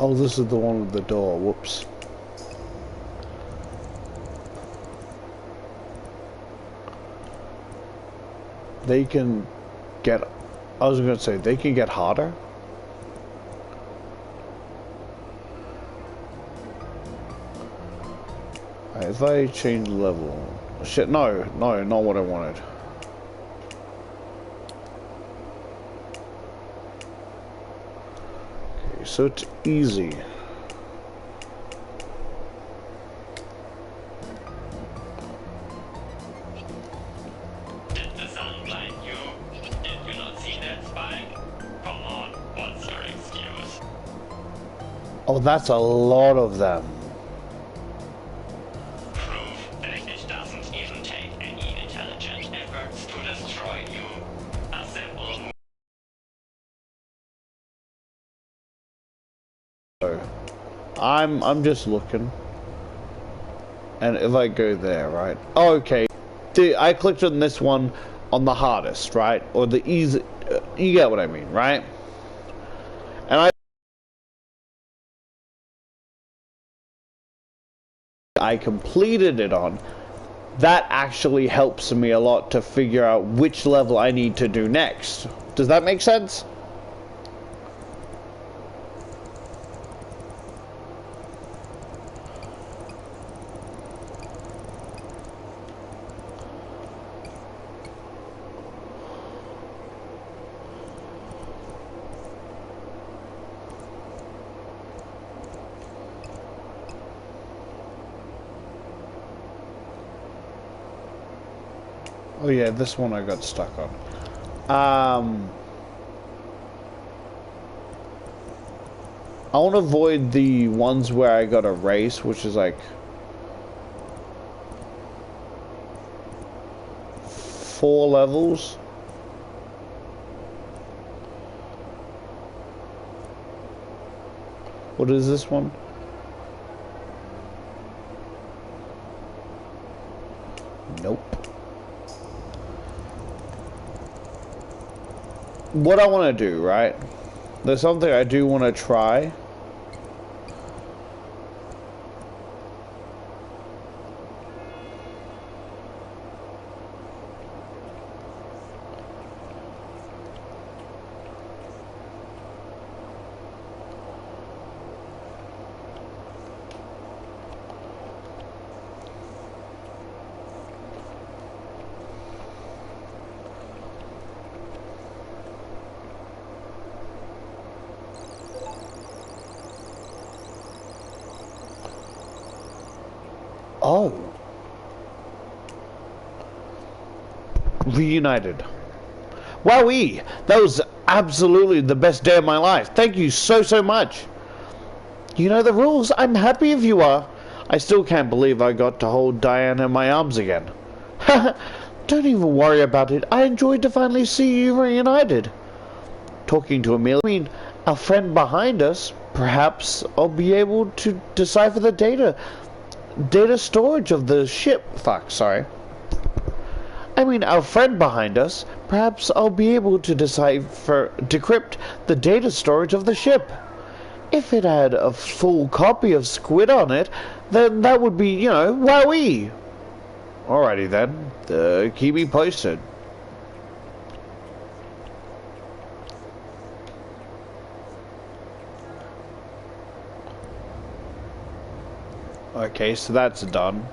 Oh, this is the one with the door. Whoops. They can get... I was going to say, they can get harder? Right, if I change level... Shit, no, not what I wanted. Okay, so it's easy. Oh, that's a lot of them. Proof that it doesn't even take any intelligent efforts to destroy you. A simple I'm just looking. And if I go there, right? Oh, okay. I clicked on this one on the hardest, right? Or the easy... you get what I mean, right? And I completed it on. That actually helps me a lot to figure out which level I need to do next. Does that make sense? Oh yeah, this one I got stuck on. I want to avoid the ones where I got a race, which is like 4 levels. What is this one? Nope. What I want to do, right? There's something I do want to try. Oh. Reunited. Wowee! That was absolutely the best day of my life. Thank you so much. You know the rules. I'm happy if you are. I still can't believe I got to hold Diane in my arms again. Don't even worry about it. I enjoyed to finally see you reunited. Talking to Amelia, I mean, our friend behind us. Perhaps I'll be able to decipher the data storage of the ship. Fuck, sorry. I mean, our friend behind us. Perhaps I'll be able to decrypt the data storage of the ship. If it had a full copy of Squid on it, then that would be, you know, wowee. Alrighty then, keep me posted. Okay, so that's done.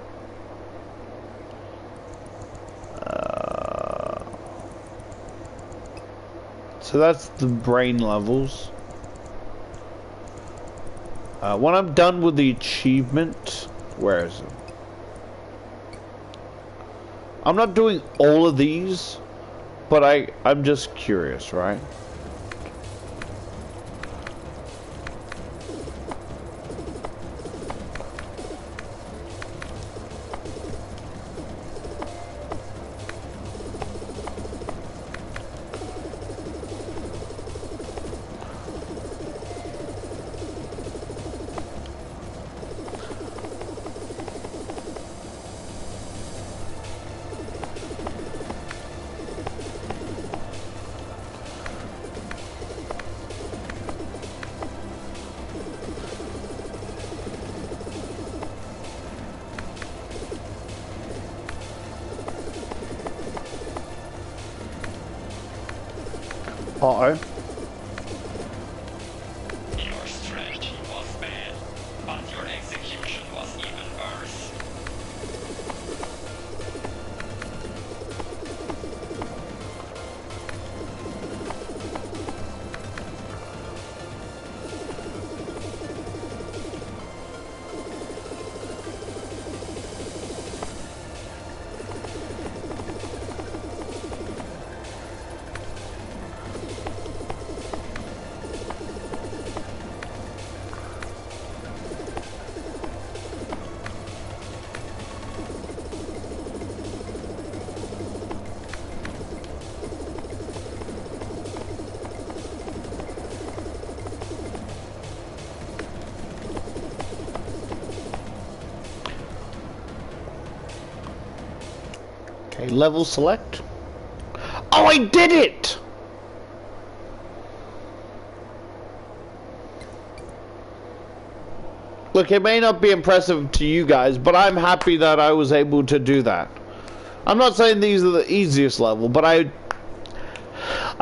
So that's the brain levels. When I'm done with the achievement, where is it? I'm not doing all of these, but I'm just curious, right? Uh-oh. Your strategy was bad, but your execution was even worse. Okay, level select. Oh, I did it! Look, it may not be impressive to you guys, but I'm happy that I was able to do that. I'm not saying these are the easiest level, but I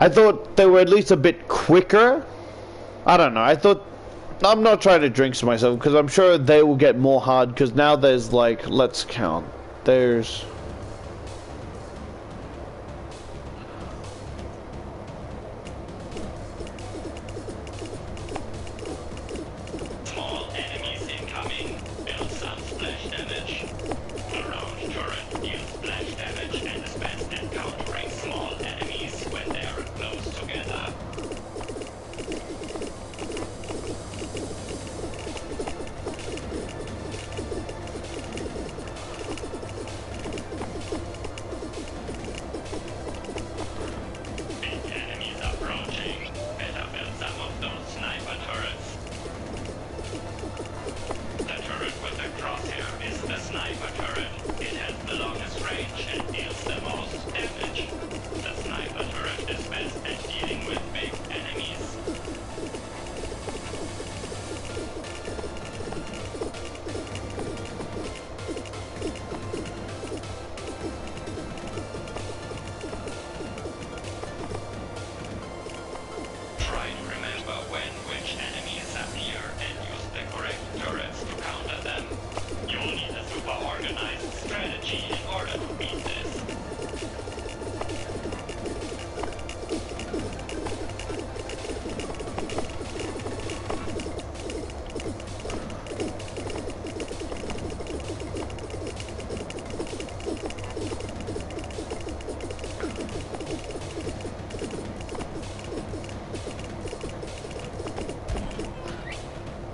thought they were at least a bit quicker. I don't know, I'm not trying to jinx myself, because I'm sure they will get more hard, because now there's like, let's count. There's... Small enemies incoming. Build some splash damage. Around turret deals splash damage and is best at countering small enemies when they are close together. Big enemies approaching. Better build some of those sniper turrets. The turret with the crosshair is the sniper turret. It has the longest range and deals the most damage. The sniper turret is best at dealing with big enemies. Try to remember when which enemies appear and use the correct turrets to counter them. You'll need a super organized strategy in order to beat this.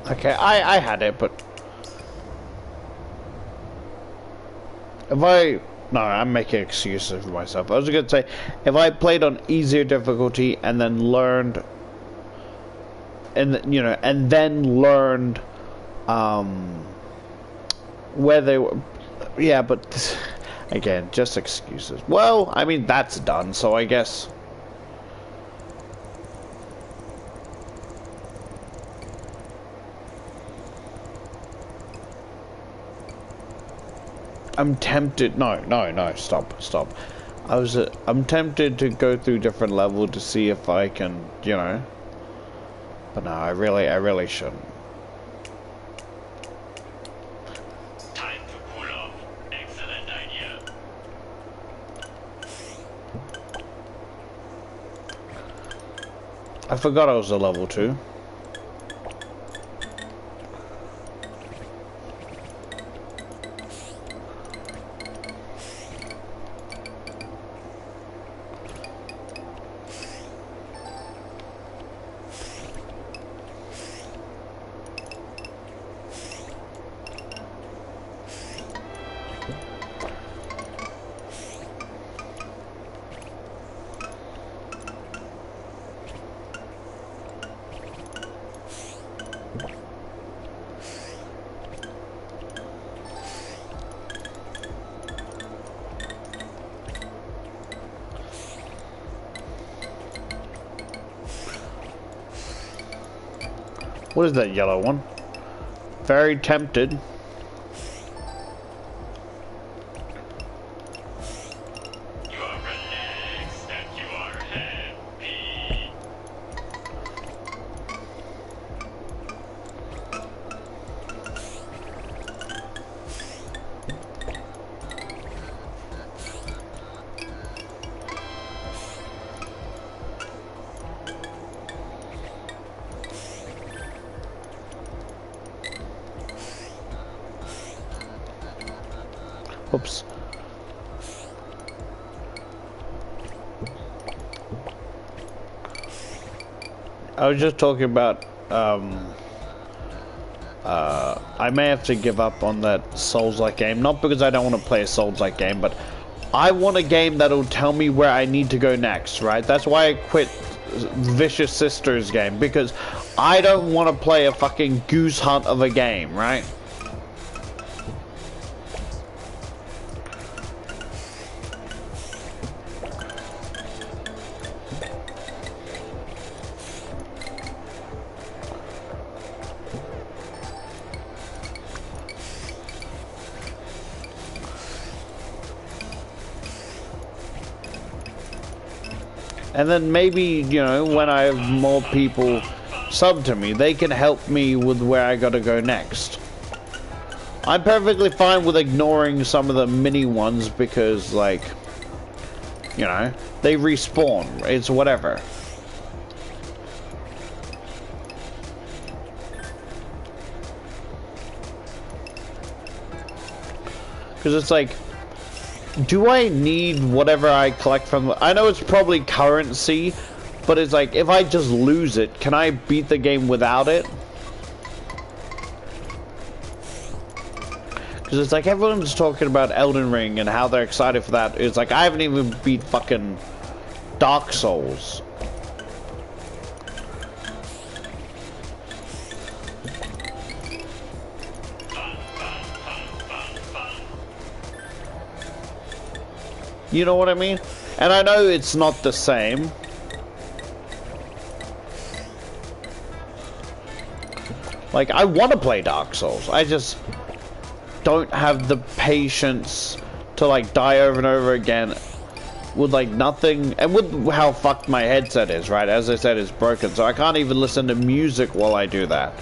Okay, I had it, but... No, I'm making excuses for myself. I was gonna say, if I played on easier difficulty and then learned... and then learned... where they were... Yeah, but... Again, just excuses. Well, I mean, that's done, so I guess... I'm tempted. No, stop. I'm tempted to go through different levels to see if I can, But no, I really shouldn't. Time to cool off. Excellent idea. I forgot I was a level 2. What is that yellow one? Very tempted. You are relaxed and you are happy. Oops. I was just talking about, I may have to give up on that Souls-like game. Not because I don't want to play a Souls-like game, but I want a game that'll tell me where I need to go next, right? That's why I quit Vicious Sisters game, because I don't want to play a fucking goose hunt of a game, right? And then maybe, you know, when I have more people sub to me, they can help me with where I gotta go next. I'm perfectly fine with ignoring some of the mini ones because, like, you know, they respawn. It's whatever. Because it's like, do I need whatever I collect from... I know it's probably currency, but it's like, if I just lose it, can I beat the game without it? Because it's like, everyone's talking about Elden Ring and how they're excited for that. It's like, I haven't even beat fucking Dark Souls. You know what I mean? And I know it's not the same. Like, I want to play Dark Souls. I just don't have the patience to, like, die over and over again with, like, nothing. And with how fucked my headset is, right? As I said, it's broken. So I can't even listen to music while I do that.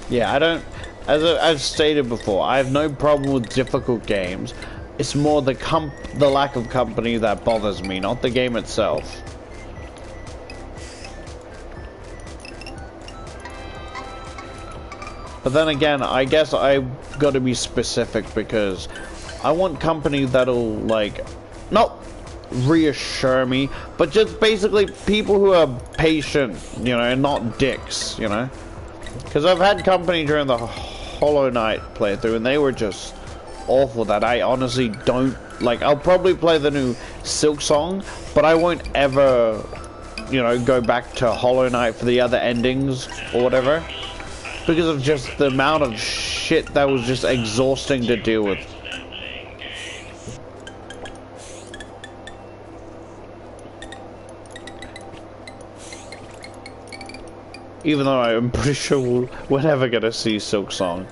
Yeah, I don't, as I've stated before, I have no problem with difficult games. It's more the lack of company that bothers me, not the game itself. But then again, I guess I've got to be specific because I want company that'll, like, not reassure me, but just basically people who are patient, you know, and not dicks, you know? Because I've had company during the Hollow Knight playthrough, and they were just awful that I honestly don't like. I'll probably play the new Silk Song, but I won't ever, you know, go back to Hollow Knight for the other endings or whatever, because of just the amount of shit that was just exhausting to deal with. Even though I'm pretty sure we're never gonna see Silk Song.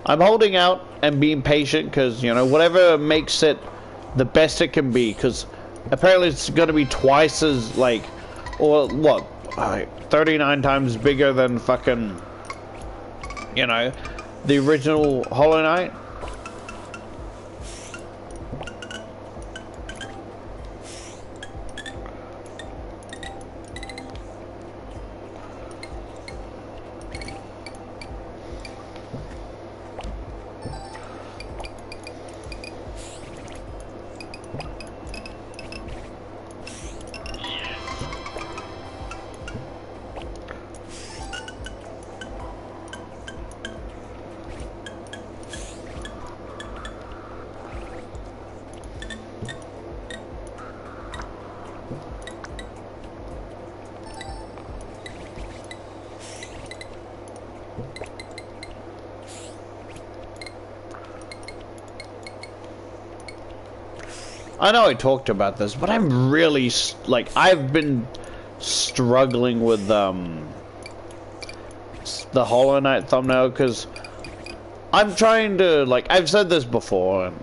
I'm holding out and being patient because, you know, whatever makes it the best it can be, because apparently it's gonna be twice as, like, or what, 39 times bigger than fucking, you know, the original Hollow Knight. I know I talked about this, but I'm really, like, I've been struggling with, the Hollow Knight thumbnail, because I'm trying to, like, I've said this before,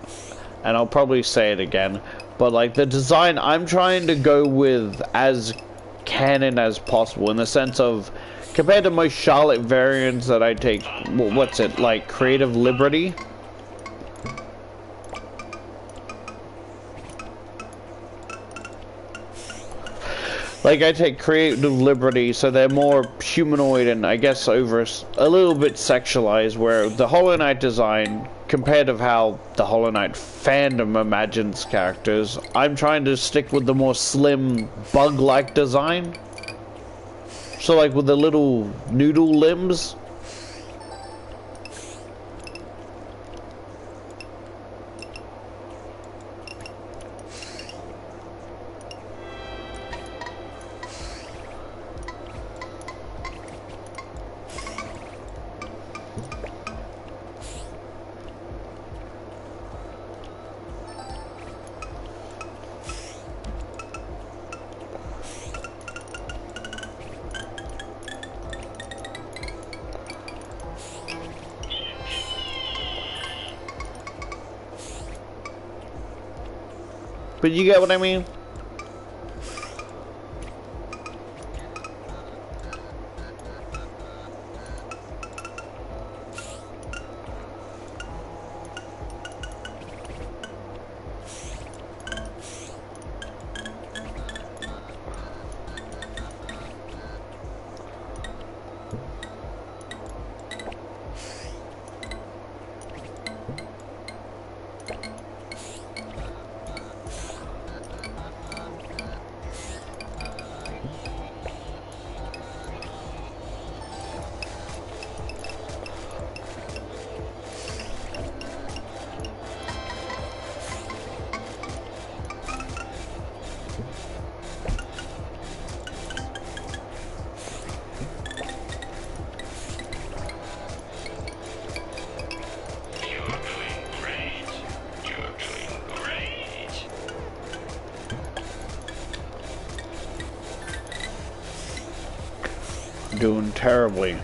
and I'll probably say it again, but, like, the design, I'm trying to go with as canon as possible, in the sense of, compared to most Charlotte variants that I take, what's it, like, creative liberty? Like, I take creative liberty, so they're more humanoid and, I guess, over a little bit sexualized, where the Hollow Knight design, compared to how the Hollow Knight fandom imagines characters, I'm trying to stick with the more slim, bug-like design. So, like, with the little noodle limbs. But you get what I mean? Doing terribly.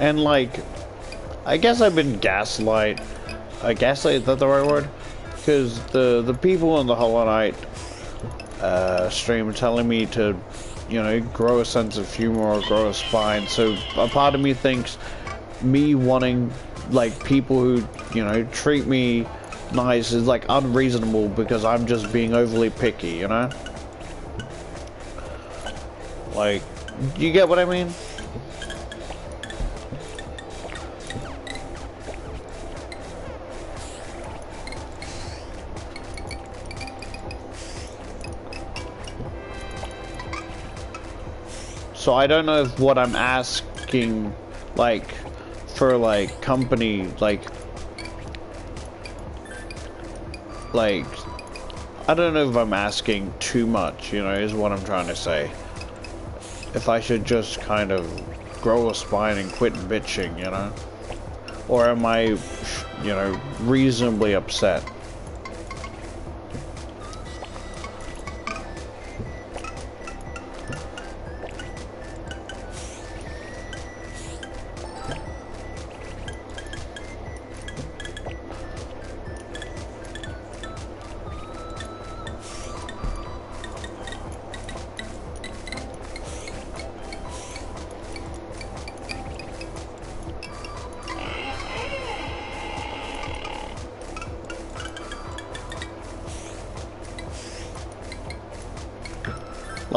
And like, I guess I've been gaslight. Gaslight, is that the right word? Because the people in the Hollow Knight stream are telling me to, you know, grow a sense of humor or grow a spine. So a part of me thinks me wanting, like, people who, you know, treat me nice is, like, unreasonable because I'm just being overly picky, you know? Like, you get what I mean? So I don't know if what I'm asking, like, for, like, company, like, I don't know if I'm asking too much, you know, is what I'm trying to say. If I should just kind of grow a spine and quit bitching, you know? Or am I, you know, reasonably upset?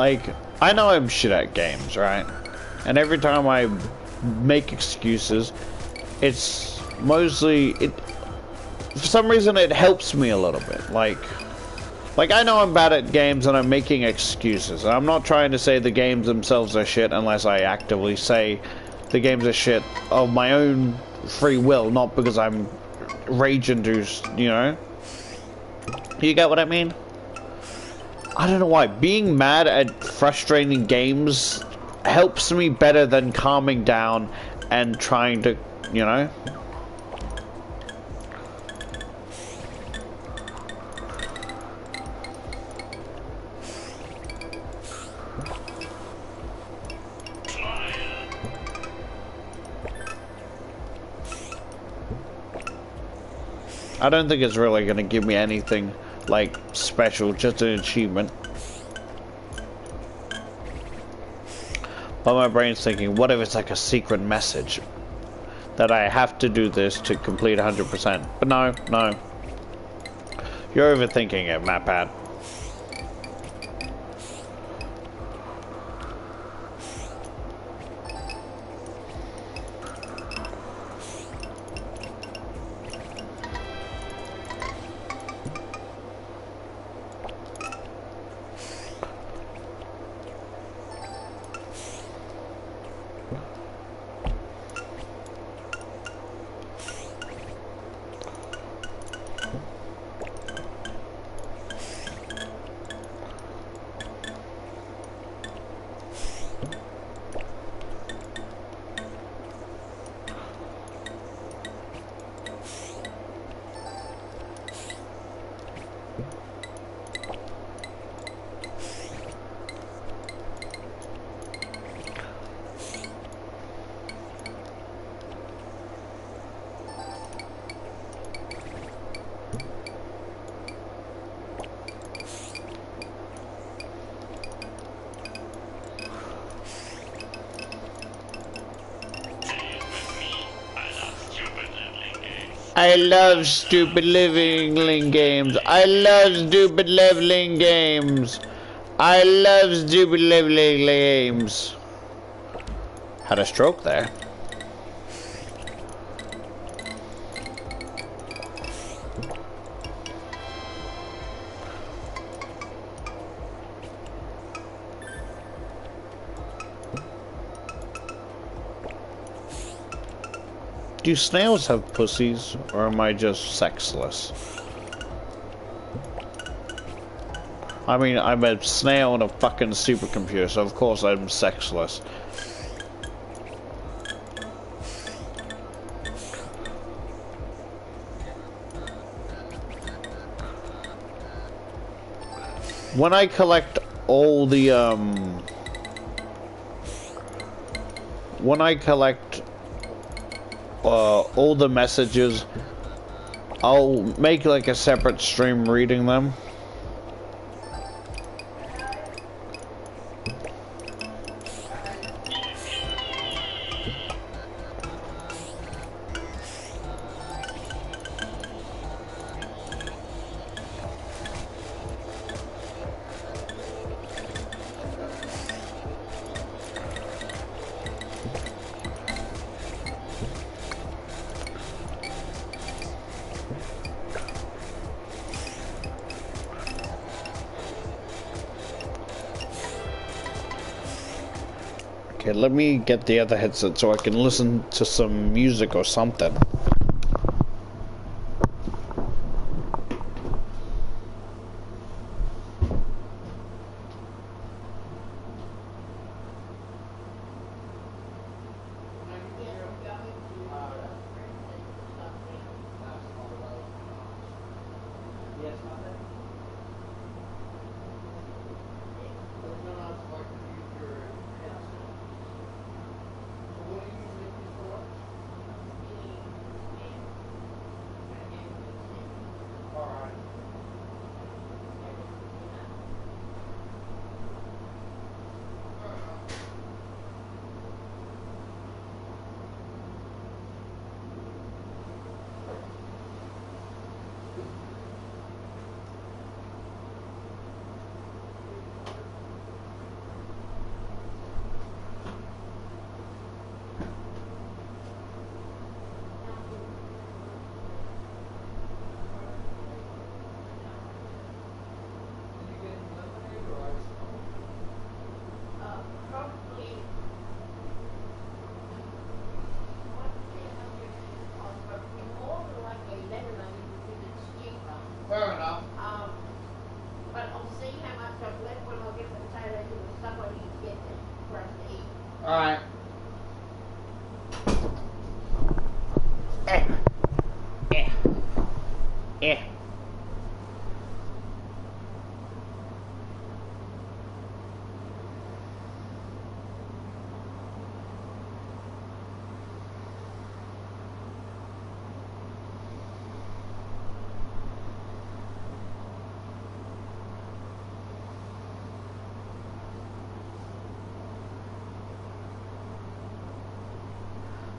Like, I know I'm shit at games, right? And every time I make excuses, it's mostly for some reason it helps me a little bit. Like I know I'm bad at games and I'm making excuses. I'm not trying to say the games themselves are shit unless I actively say the games are shit of my own free will, not because I'm rage-induced, you know? You get what I mean? I don't know why. Being mad at frustrating games helps me better than calming down and trying to, you know? I don't think it's really going to give me anything, like, special, just an achievement. But my brain's thinking, what if it's like a secret message? That I have to do this to complete 100%. But no, no. You're overthinking it, MatPat. I love stupid leveling games. I love stupid leveling games. I love stupid leveling games. Had a stroke there. Do snails have pussies, or am I just sexless? I mean, I'm a snail on a fucking supercomputer, so of course I'm sexless. When I collect all the, when I collect all the messages, I'll make like a separate stream reading them. Okay, let me get the other headset so I can listen to some music or something.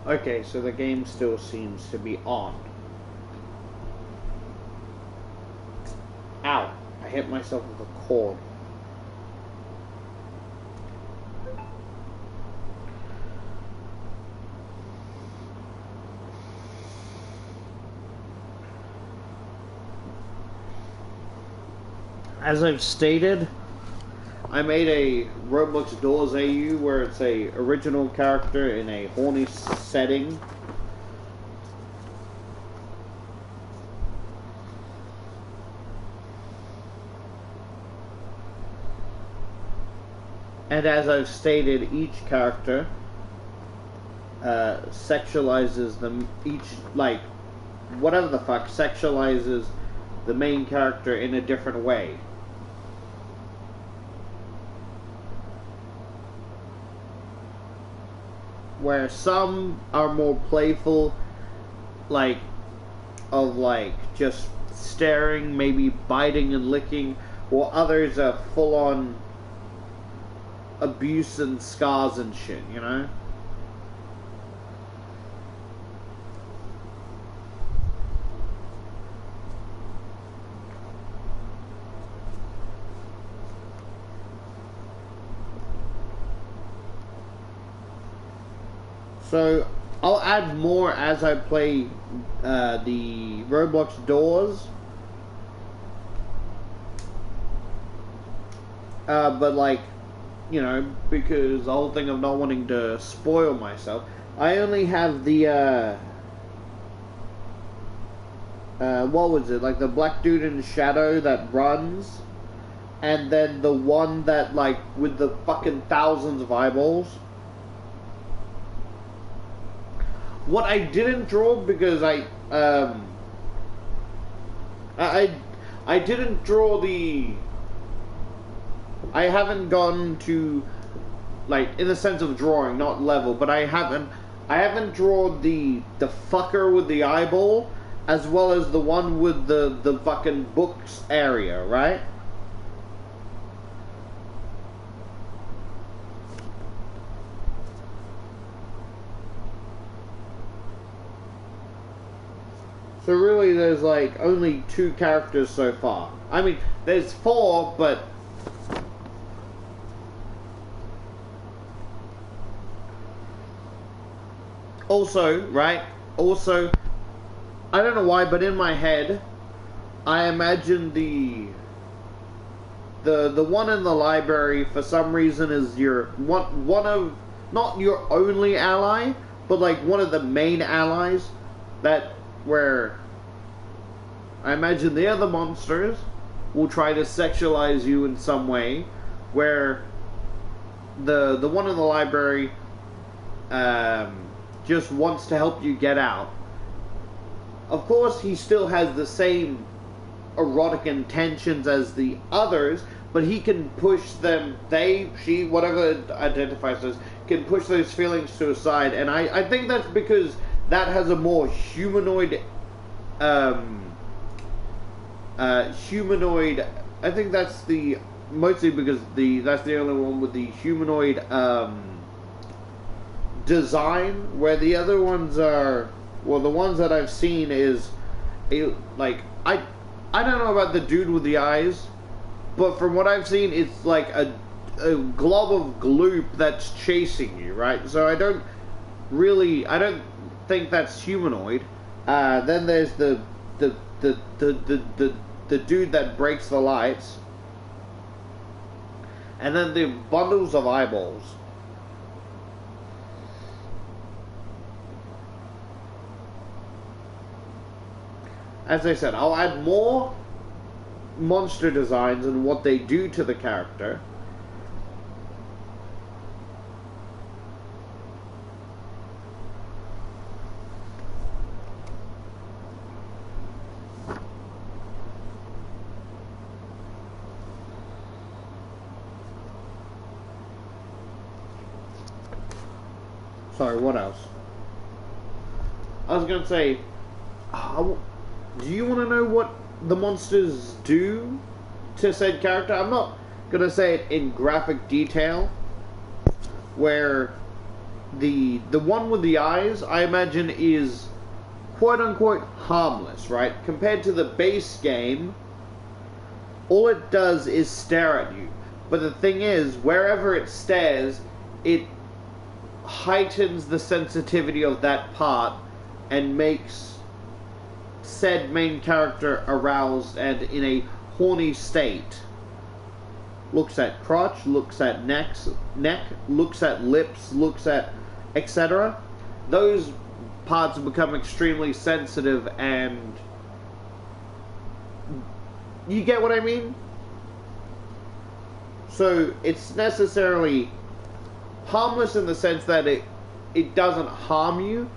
Okay, so the game still seems to be on. Ow! I hit myself with a cord. As I've stated, I made a Roblox Doors AU where it's a original character in a horny setting. And as I've stated, each character sexualizes them, each, like, whatever the fuck, sexualizes the main character in a different way. Where some are more playful, like, of, like, just staring, maybe biting and licking, while others are full-on abuse and scars and shit, you know? So, I'll add more as I play the Roblox Doors. But, like, you know, because the whole thing of not wanting to spoil myself, I only have the, what was it? Like, the black dude in the shadow that runs, and then the one that, like, with the fucking thousands of eyeballs. What I didn't draw, because I didn't draw the... I haven't gone to, like, in the sense of drawing, not level, but I haven't drawn the fucker with the eyeball, as well as the one with the fucking books area, right? So really there's like only 2 characters so far. I mean, there's 4, but... Also, right? Also, I don't know why, but in my head, I imagine the one in the library for some reason is your one of, not your only ally, but like one of the main allies, that where I imagine the other monsters will try to sexualize you in some way, where the one in the library just wants to help you get out. Of course, he still has the same erotic intentions as the others, but he can push them, they, she, whatever it identifies as, can push those feelings to a side, and I think that's because that has a more humanoid, humanoid, I think that's the, mostly because that's the only one with the humanoid, design, where the other ones are, well, the ones that I've seen is, like, I don't know about the dude with the eyes, but from what I've seen, it's like a glob of gloop that's chasing you, right? So I don't think that's humanoid. Then there's the dude that breaks the lights, and then the bundles of eyeballs. As I said, I'll add more monster designs and what they do to the character. Sorry, what else? I was gonna say, do you want to know what the monsters do to said character? I'm not gonna say it in graphic detail, where the one with the eyes, I imagine, is quote unquote harmless, right? Compared to the base game, all it does is stare at you. But the thing is, wherever it stares, it heightens the sensitivity of that part and makes said main character aroused and in a horny state. Looks at crotch, looks at neck, looks at lips, looks at etc. Those parts become extremely sensitive, and you get what I mean? So it's necessarily harmless in the sense that it doesn't harm you,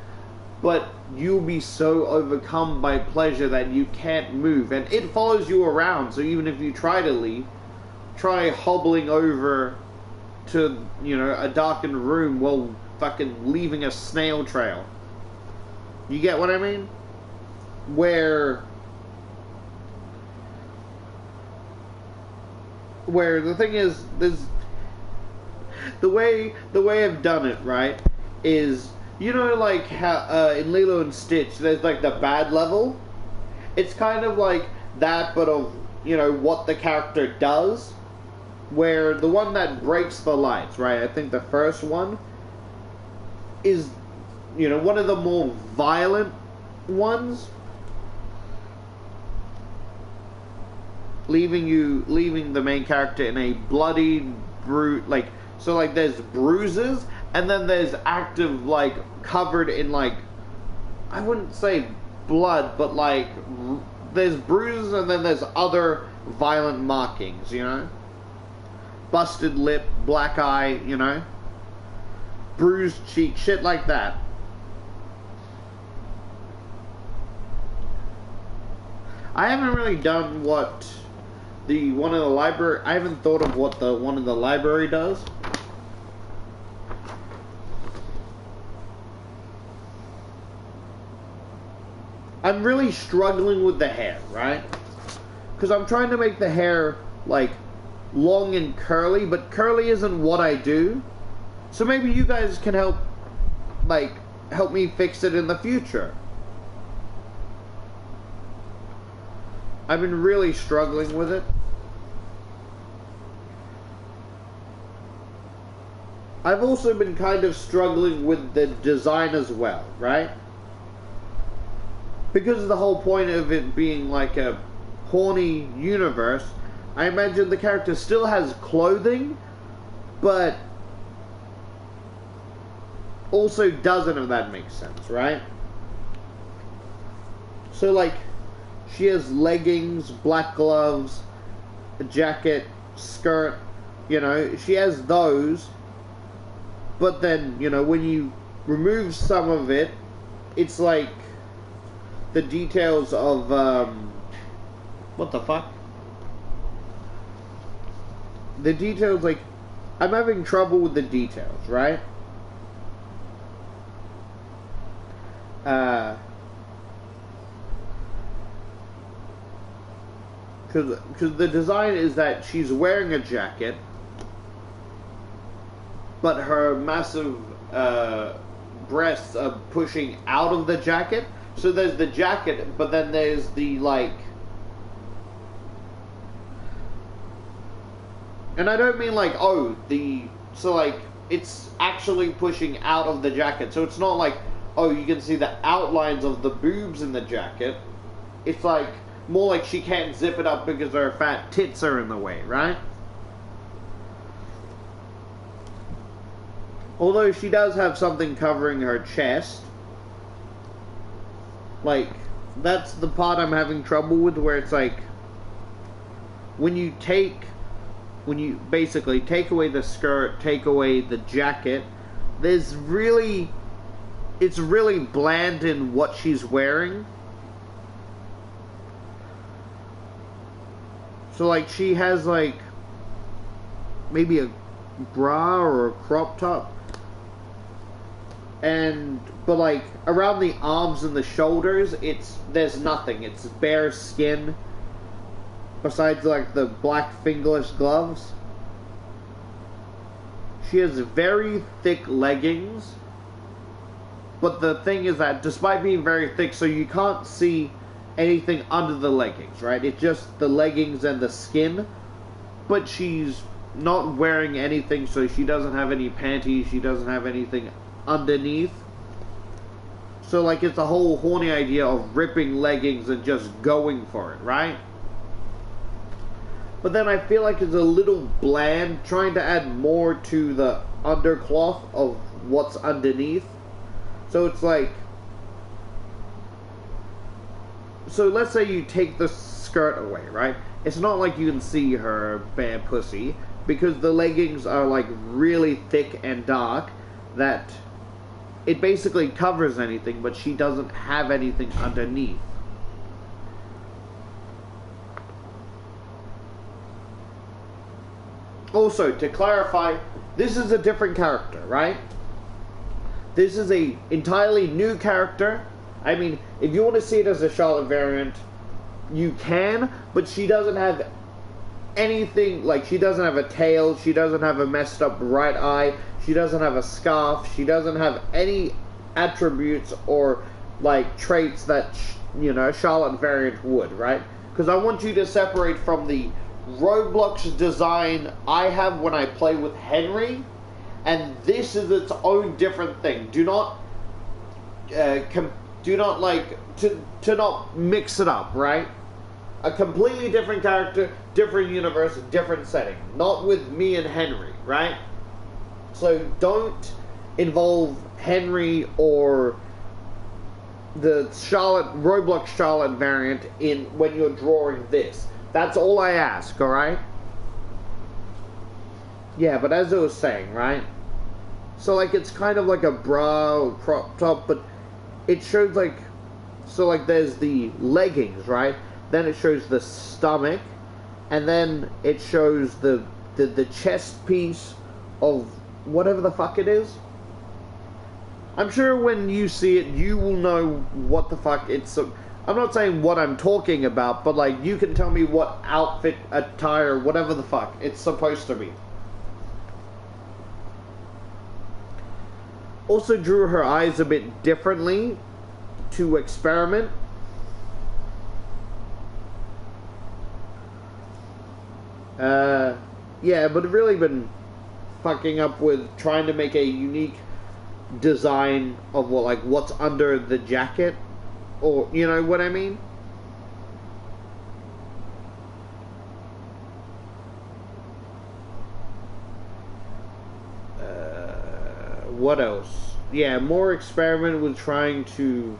but you'll be so overcome by pleasure that you can't move, and it follows you around. So even if you try to leave, try hobbling over to, you know, a darkened room while fucking leaving a snail trail. You get what I mean? Where the thing is, there's the way I've done it, right, is, you know, like how in Lilo and Stitch there's like the bad level. It's kind of like that, but of, you know, what the character does. Where the one that breaks the lights, right, I think the first one is, you know, one of the more violent ones, leaving the main character in a bloody like, so like there's bruises, and then there's active, like, covered in, like, I wouldn't say blood, but like there's bruises, and then there's other violent markings, you know, busted lip, black eye, you know, bruised cheek, shit like that. I haven't really done what the one in the library. I haven't thought of what the one in the library does. I'm really struggling with the hair, right? Because I'm trying to make the hair, like, long and curly, but curly isn't what I do. So maybe you guys can help me fix it in the future. I've been really struggling with it. I've also been kind of struggling with the design as well, right? Because of the whole point of it being like a horny universe, I imagine the character still has clothing, but also doesn't, if that makes sense, right? So, like, she has leggings, black gloves, a jacket, skirt, you know, she has those, but then, you know, when you remove some of it, it's like the details of, what the fuck? The details, like, I'm having trouble with the details, right? Because the design is that she's wearing a jacket, but her massive breasts are pushing out of the jacket. So there's the jacket, but then there's the, like, and I don't mean like, oh, so like, it's actually pushing out of the jacket. So it's not like, oh, you can see the outlines of the boobs in the jacket. It's like, more like she can't zip it up because her fat tits are in the way, right? Although she does have something covering her chest. Like, that's the part I'm having trouble with, where it's like, when you basically take away the skirt, take away the jacket, it's really bland in what she's wearing. So, like, she has, like, maybe a bra or a crop top. But, like, around the arms and the shoulders, there's nothing. It's bare skin. Besides, like, the black fingerless gloves. She has very thick leggings. But the thing is that despite being very thick, so you can't see anything under the leggings, right? It's just the leggings and the skin. But she's not wearing anything, so she doesn't have any panties, she doesn't have anything underneath. So like it's a whole horny idea of ripping leggings and just going for it, right? But then I feel like it's a little bland, trying to add more to the undercloth of what's underneath. So it's like, so let's say you take the skirt away, right? It's not like you can see her bare pussy, because the leggings are like really thick and dark that it basically covers anything, but she doesn't have anything underneath. Also, to clarify, this is a different character, right? This is a entirely new character. I mean, if you want to see it as a Charlotte variant, you can, but she doesn't have anything, like she doesn't have a tail, she doesn't have a messed up right eye, she doesn't have a scarf, she doesn't have any attributes or like traits that, you know, Charlotte variant would, right? Because I want you to separate from the Roblox design I have when I play with Henry, and this is its own different thing. Do not not mix it up, right? A completely different character, different universe, different setting. Not with me and Henry, right? So don't involve Henry or the Roblox Charlotte variant in when you're drawing this. That's all I ask, alright? Yeah, but as I was saying, right? So like it's kind of like a bra or crop top, but it shows like, so like there's the leggings, right? Then it shows the stomach, and then it shows the chest piece of whatever the fuck it is. I'm sure when you see it, you will know what the fuck it's. I'm not saying what I'm talking about, but like you can tell me what outfit, attire, whatever the fuck it's supposed to be. Also drew her eyes a bit differently to experiment. Yeah, but really been fucking up with trying to make a unique design of what, like what's under the jacket, or you know what I mean. What else? Yeah, more experiment with trying to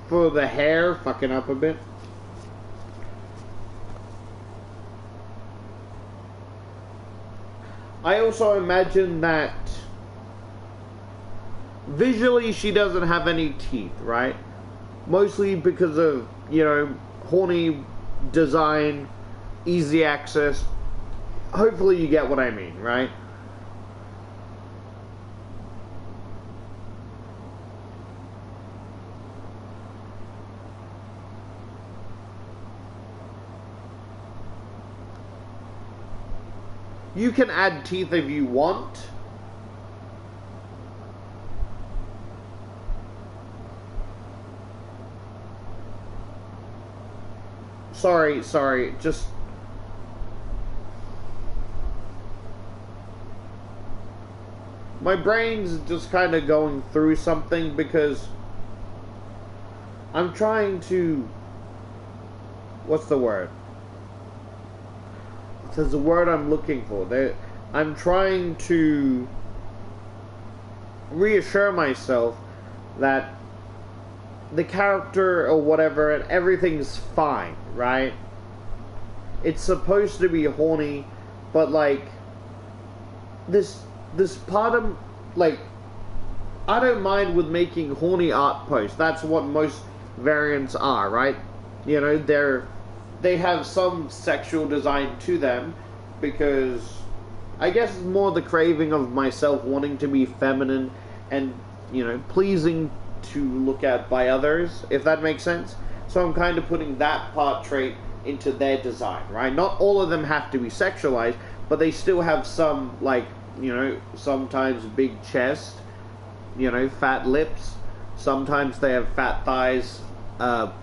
for the hair, fucking up a bit. I also imagine that visually she doesn't have any teeth, right? Mostly because of, you know, horny design, easy access. Hopefully you get what I mean, right? You can add teeth if you want. Sorry, just... my brain's just kind of going through something because I'm trying to... what's the word? There's a word I'm looking for. I'm trying to reassure myself that the character or whatever and everything's fine, right? It's supposed to be horny, but like this part of, like, I don't mind with making horny art posts. That's what most variants are, right? You know, they have some sexual design to them because I guess it's more the craving of myself wanting to be feminine and, you know, pleasing to look at by others, if that makes sense. So I'm kind of putting that part trait into their design, right? Not all of them have to be sexualized, but they still have some, like, you know, sometimes big chest, you know, fat lips. Sometimes they have fat thighs,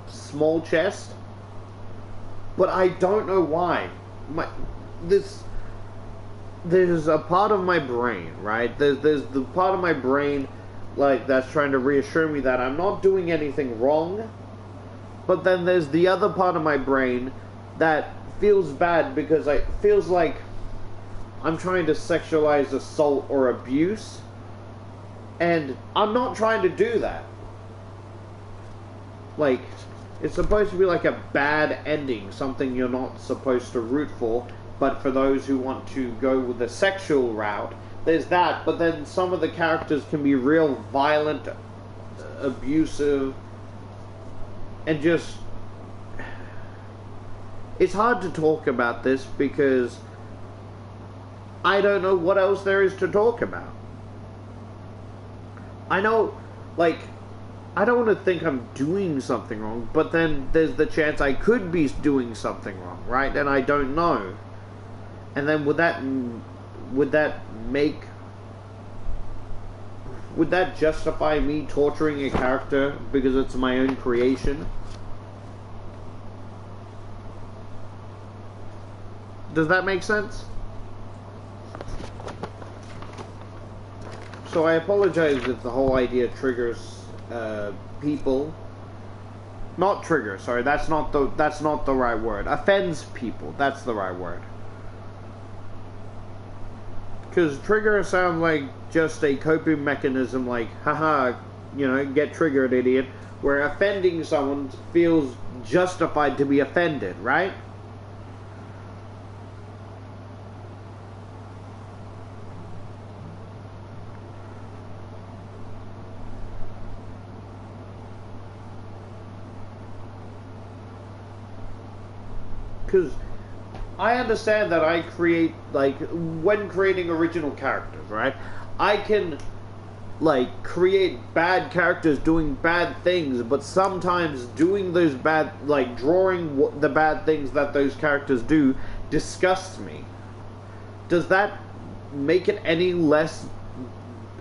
small chest. But I don't know why. There's a part of my brain, right? There's the part of my brain, like, that's trying to reassure me that I'm not doing anything wrong. But then there's the other part of my brain that feels bad because it feels like I'm trying to sexualize assault or abuse. And I'm not trying to do that. Like, it's supposed to be like a bad ending, something you're not supposed to root for. But for those who want to go with the sexual route, there's that. But then some of the characters can be real violent, abusive, and just... It's hard to talk about this because I don't know what else there is to talk about. I know, like, I don't want to think I'm doing something wrong, but then there's the chance I could be doing something wrong, right? And I don't know. And then would that justify me torturing a character because it's my own creation? Does that make sense? So I apologize if the whole idea triggers people. Not trigger, sorry, that's not the right word. Offends people, that's the right word. Because trigger sounds like just a coping mechanism, like, haha, you know, get triggered, idiot. Where offending someone feels justified to be offended, right? Because I understand that I create, like, when creating original characters, right? I can, like, create bad characters doing bad things, but sometimes doing those bad, like, drawing the bad things that those characters do disgusts me. Does that make it any less,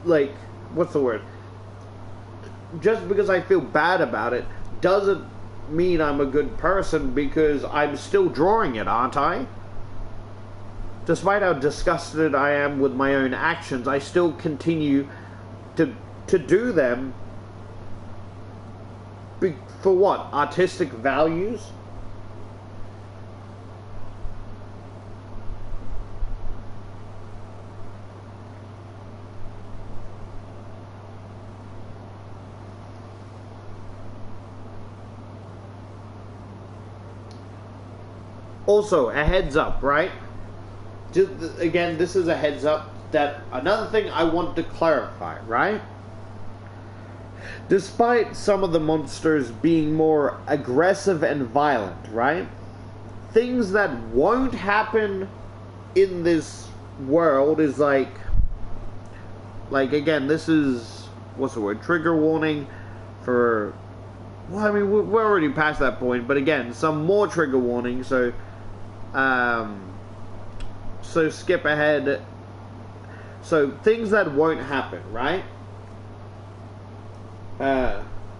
like, what's the word? Just because I feel bad about it doesn't mean I'm a good person, because I'm still drawing it, aren't I? Despite how disgusted I am with my own actions, I still continue to do them for what? Artistic values? Also, a heads up, right? Just, again, this is a heads up that another thing I want to clarify, right? Despite some of the monsters being more aggressive and violent, right? Things that won't happen in this world is like again, this is, what's the word? Trigger warning for, well, I mean, we're already past that point, but again, some more trigger warning, so skip ahead. So things that won't happen, right?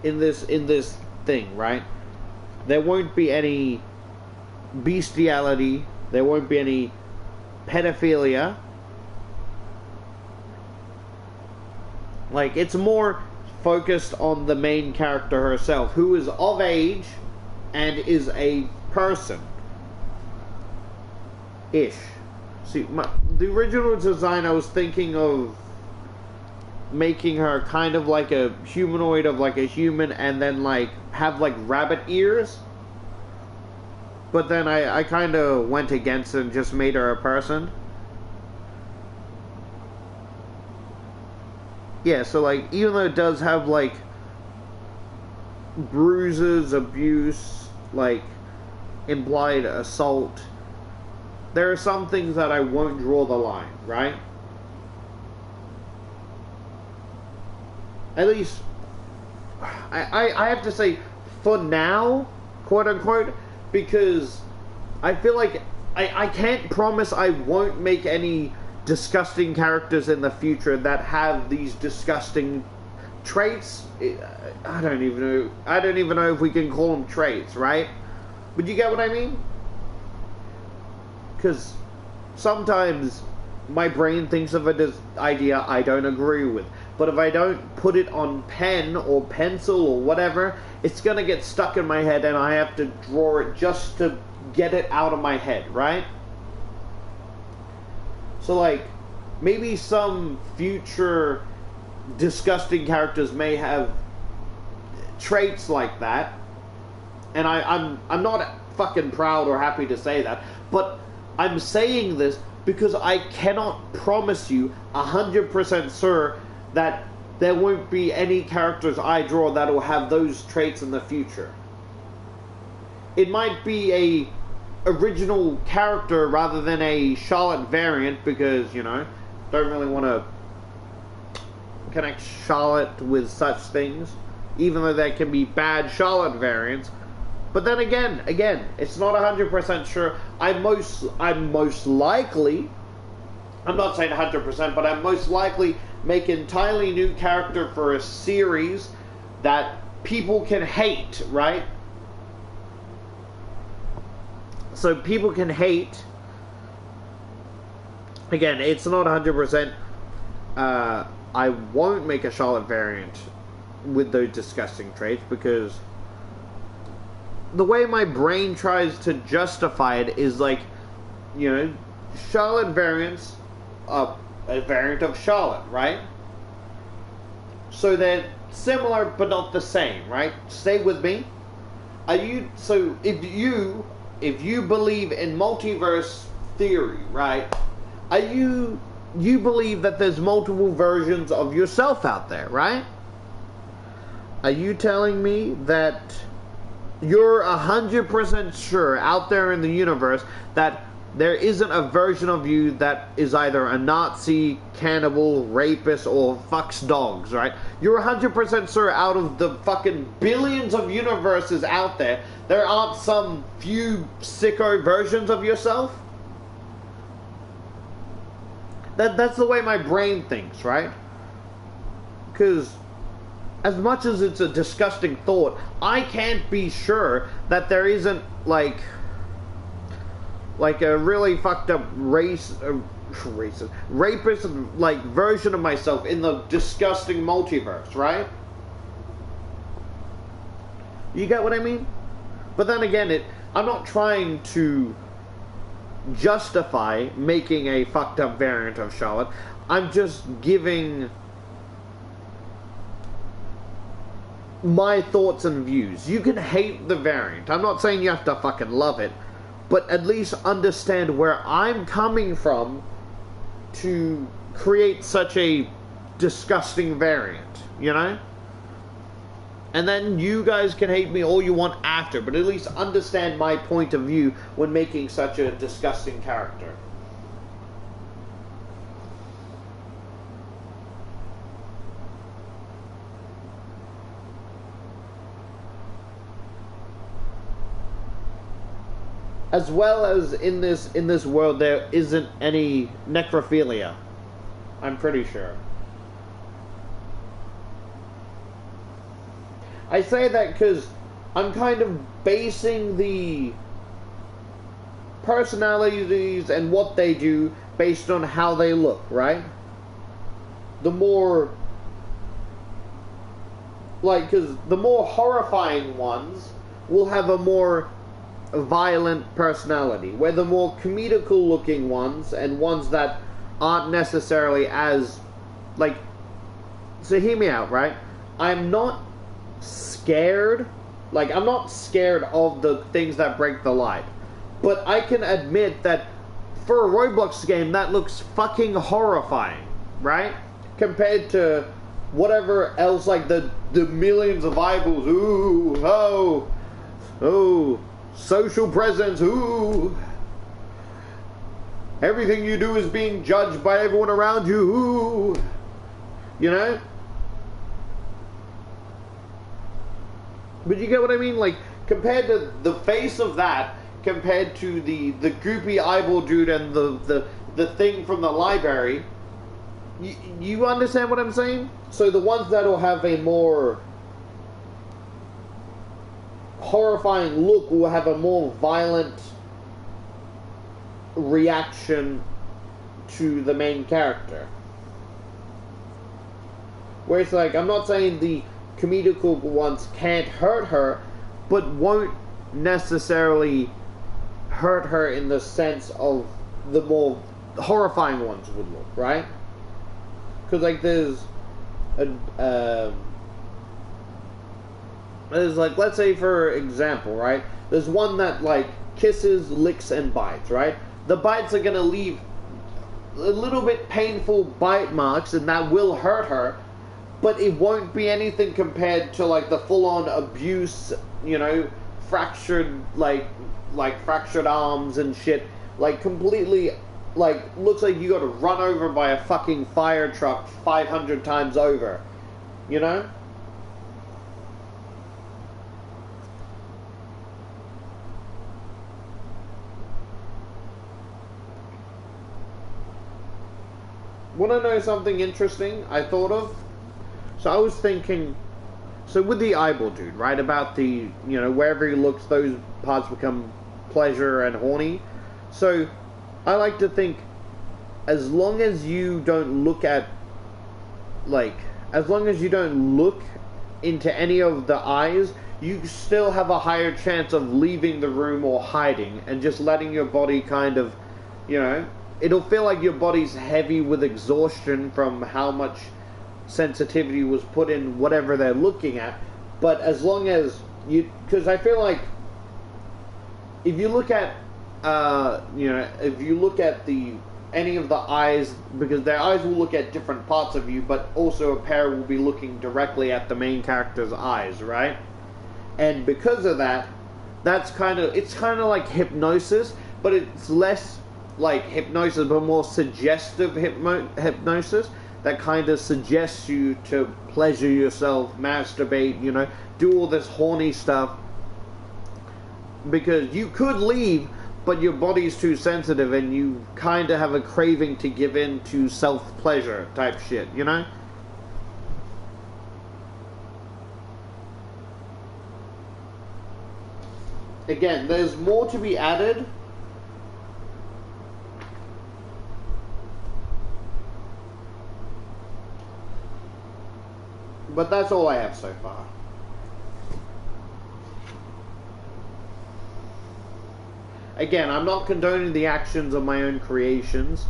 In this thing, right? There won't be any bestiality. There won't be any pedophilia. Like, it's more focused on the main character herself, who is of age and is a person. Ish. See, the original design, I was thinking of making her kind of like a humanoid of like a human, and then like have like rabbit ears. But then I kind of went against it and just made her a person. Yeah, so like, even though it does have like bruises, abuse, like implied assault, there are some things that I won't draw the line, right? At least, I have to say, for now, quote unquote, because I feel like I can't promise I won't make any disgusting characters in the future that have these disgusting traits. I don't even know. I don't even know if we can call them traits, right? But you get what I mean? Because sometimes my brain thinks of an idea I don't agree with. But if I don't put it on pen or pencil or whatever, it's going to get stuck in my head and I have to draw it just to get it out of my head, right? So, like, maybe some future disgusting characters may have traits like that. And I'm not fucking proud or happy to say that. But I'm saying this because I cannot promise you 100% sure that there won't be any characters I draw that will have those traits in the future. It might be a original character rather than a Charlotte variant because, you know, don't really want to connect Charlotte with such things, even though there can be bad Charlotte variants. But then again, it's not 100% sure. I'm most likely, I'm not saying 100%, but I'm most likely make an entirely new character for a series that people can hate, right? So people can hate. Again, it's not 100%. I won't make a Charlotte variant with those disgusting traits because the way my brain tries to justify it is like, you know, Charlotte variants, a variant of Charlotte, right? So they're similar but not the same, right? Stay with me. So if you believe in multiverse theory, right? You believe that there's multiple versions of yourself out there, right? Are you telling me that you're 100% sure out there in the universe that there isn't a version of you that is either a Nazi, cannibal, rapist, or fucks dogs, right? You're 100% sure out of the fucking billions of universes out there, there aren't some few sicko versions of yourself? That's the way my brain thinks, right? Because as much as it's a disgusting thought, I can't be sure that there isn't like a really fucked up racist, rapist like version of myself in the disgusting multiverse, right? You get what I mean? But then again, I'm not trying to justify making a fucked up variant of Charlotte. I'm just giving my thoughts and views. You can hate the variant. I'm not saying you have to fucking love it, but at least understand where I'm coming from to create such a disgusting variant, you know? And then you guys can hate me all you want after, but at least understand my point of view when making such a disgusting character. As well as in this world there isn't any necrophilia. I'm pretty sure. I say that because I'm kind of basing the personalities and what they do based on how they look, right? The more, like, because the more horrifying ones will have a more violent personality, where the more comedical looking ones and ones that aren't necessarily as, like, so hear me out, right? I'm not scared, like, I'm not scared of the things that break the light, but I can admit that for a Roblox game that looks fucking horrifying, right? Compared to whatever else, like the millions of eyeballs, ooh, oh, social presence, ooh, everything you do is being judged by everyone around you, ooh, you know? But you get what I mean? Like, compared to the face of that, compared to the goopy eyeball dude and the thing from the library. You understand what I'm saying? So the ones that'll have a more horrifying look will have a more violent reaction to the main character. Where it's like, I'm not saying the comedical ones can't hurt her, but won't necessarily hurt her in the sense of the more horrifying ones would look, right? Because like there's like, let's say for example, right? There's one that like kisses, licks, and bites, right? The bites are gonna leave a little bit painful bite marks, and that will hurt her, but it won't be anything compared to like the full-on abuse, you know, fractured like fractured arms and shit, like completely, like looks like you got run over by a fucking fire truck 500 times over, you know? Want to know something interesting I thought of? So I was thinking, so with the eyeball dude, right, about the, you know, wherever he looks, those parts become pleasure and horny. So I like to think, as long as you don't look at, like, as long as you don't look into any of the eyes, you still have a higher chance of leaving the room or hiding and just letting your body kind of, you know, it'll feel like your body's heavy with exhaustion from how much sensitivity was put in whatever they're looking at. But as long as you, because I feel like if you look at, you know, if you look at any of the eyes, because their eyes will look at different parts of you, but also a pair will be looking directly at the main character's eyes, right? And because of that, it's kind of like hypnosis, but it's less like hypnosis, but more suggestive hypnosis that kind of suggests you to pleasure yourself, masturbate, you know, do all this horny stuff, because you could leave, but your body's too sensitive and you kind of have a craving to give in to self-pleasure type shit, you know? Again, there's more to be added. But that's all I have so far. Again, I'm not condoning the actions of my own creations.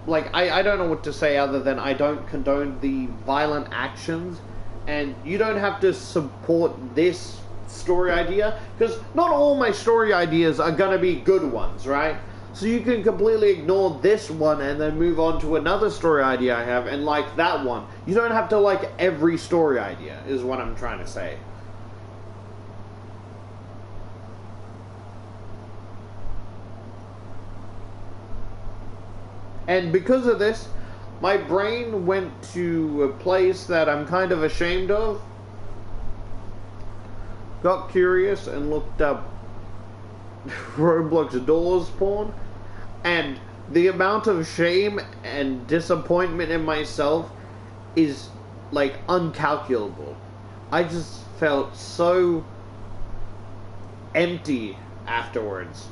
Like, I don't know what to say other than I don't condone the violent actions. And you don't have to support this story idea, because not all my story ideas are going to be good ones, right? So you can completely ignore this one and then move on to another story idea I have and like that one. You don't have to like every story idea, is what I'm trying to say. And because of this, my brain went to a place that I'm kind of ashamed of. Got curious and looked up Roblox dolls porn. And the amount of shame and disappointment in myself is like uncalculable. I just felt so empty afterwards.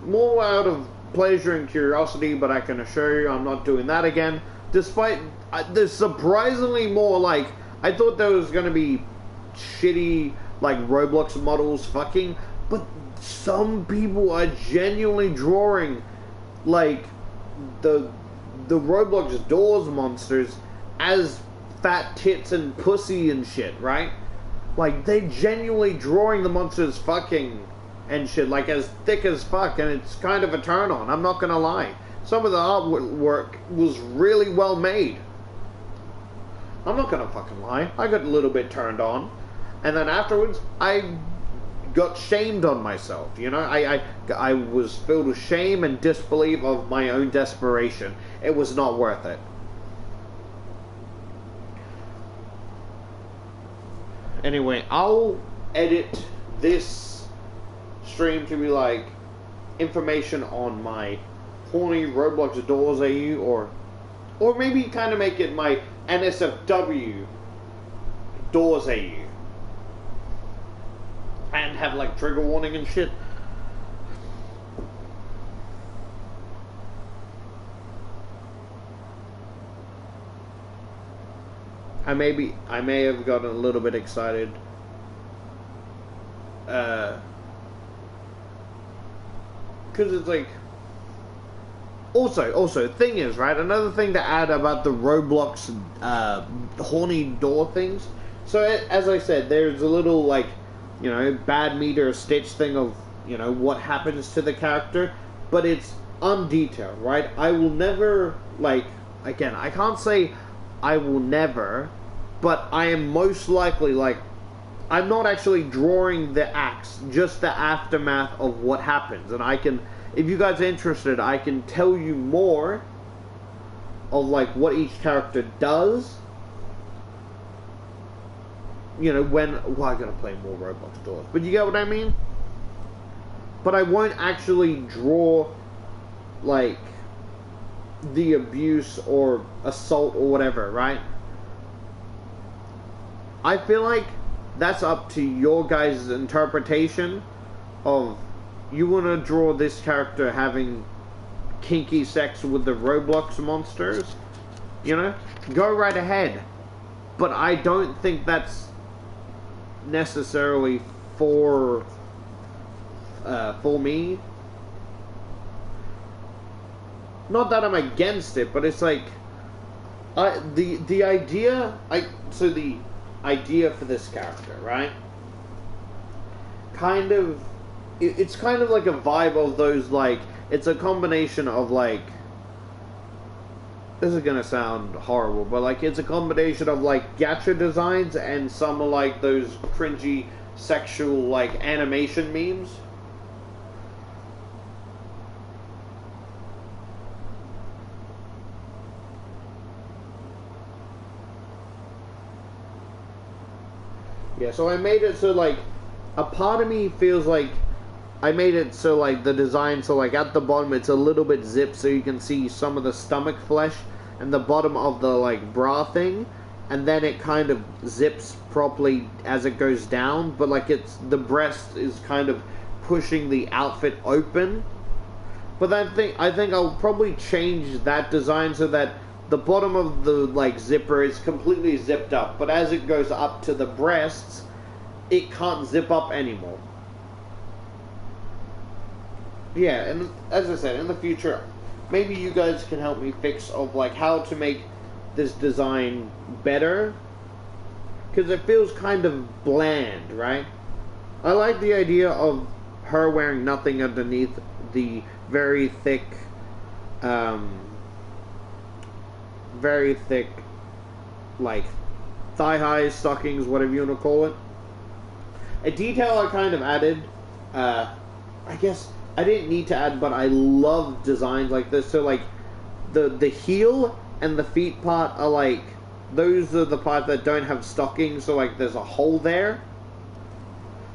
More out of pleasure and curiosity, but I can assure you I'm not doing that again. Despite, there's surprisingly more, like, I thought there was going to be shitty, like, Roblox models fucking, but some people are genuinely drawing, like, the Roblox dolls monsters as fat tits and pussy and shit, right? Like, they genuinely drawing the monsters fucking and shit, like, as thick as fuck, and it's kind of a turn on, I'm not gonna lie. Some of the artwork was really well made. I'm not gonna fucking lie, I got a little bit turned on. And then afterwards, I got shamed on myself, you know? I was filled with shame and disbelief of my own desperation. It was not worth it. Anyway, I'll edit this stream to be like information on my horny Roblox Doors AU, or maybe kind of make it my NSFW Doors AU. And have like trigger warning and shit. I may have gotten a little bit excited. Because it's like... Also, thing is, right, another thing to add about the Roblox horny door things. So, as I said, there's a little, like, you know, bad meter stitch thing of, you know, what happens to the character. But it's undetailed, right? I will never, like, again, I can't say I will never, but I am most likely, like, I'm not actually drawing the acts, just the aftermath of what happens. And I can, if you guys are interested, I can tell you more of, like, what each character does. You know, well, I gotta play more Roblox Doors. But you get what I mean? But I won't actually draw, like, the abuse or assault or whatever, right? I feel like that's up to your guys' interpretation of, you want to draw this character having kinky sex with the Roblox monsters, you know? Go right ahead. But I don't think that's necessarily for me. Not that I'm against it, but it's like, the idea for this character, right? Kind of, it's kind of like a vibe of those, like, it's a combination of, like, this is gonna sound horrible, but, like, it's a combination of, like, gacha designs and some of, like, those cringy sexual, like, animation memes. Yeah, so I made it so, like, a part of me feels like I made it so, like, the design, so, like, at the bottom it's a little bit zipped so you can see some of the stomach flesh and the bottom of the, like, bra thing, and then it kind of zips properly as it goes down, but, like, it's, the breast is kind of pushing the outfit open. But I think I'll probably change that design so that the bottom of the, like, zipper is completely zipped up, but as it goes up to the breasts, it can't zip up anymore. Yeah, and as I said, in the future, maybe you guys can help me fix of, like, how to make this design better, because it feels kind of bland, right? I like the idea of her wearing nothing underneath the very thick, like, thigh-high stockings, whatever you want to call it. A detail I kind of added, I guess I didn't need to add, but I love designs like this. So, like, the heel and the feet part are, like, those are the parts that don't have stockings, so, like, there's a hole there.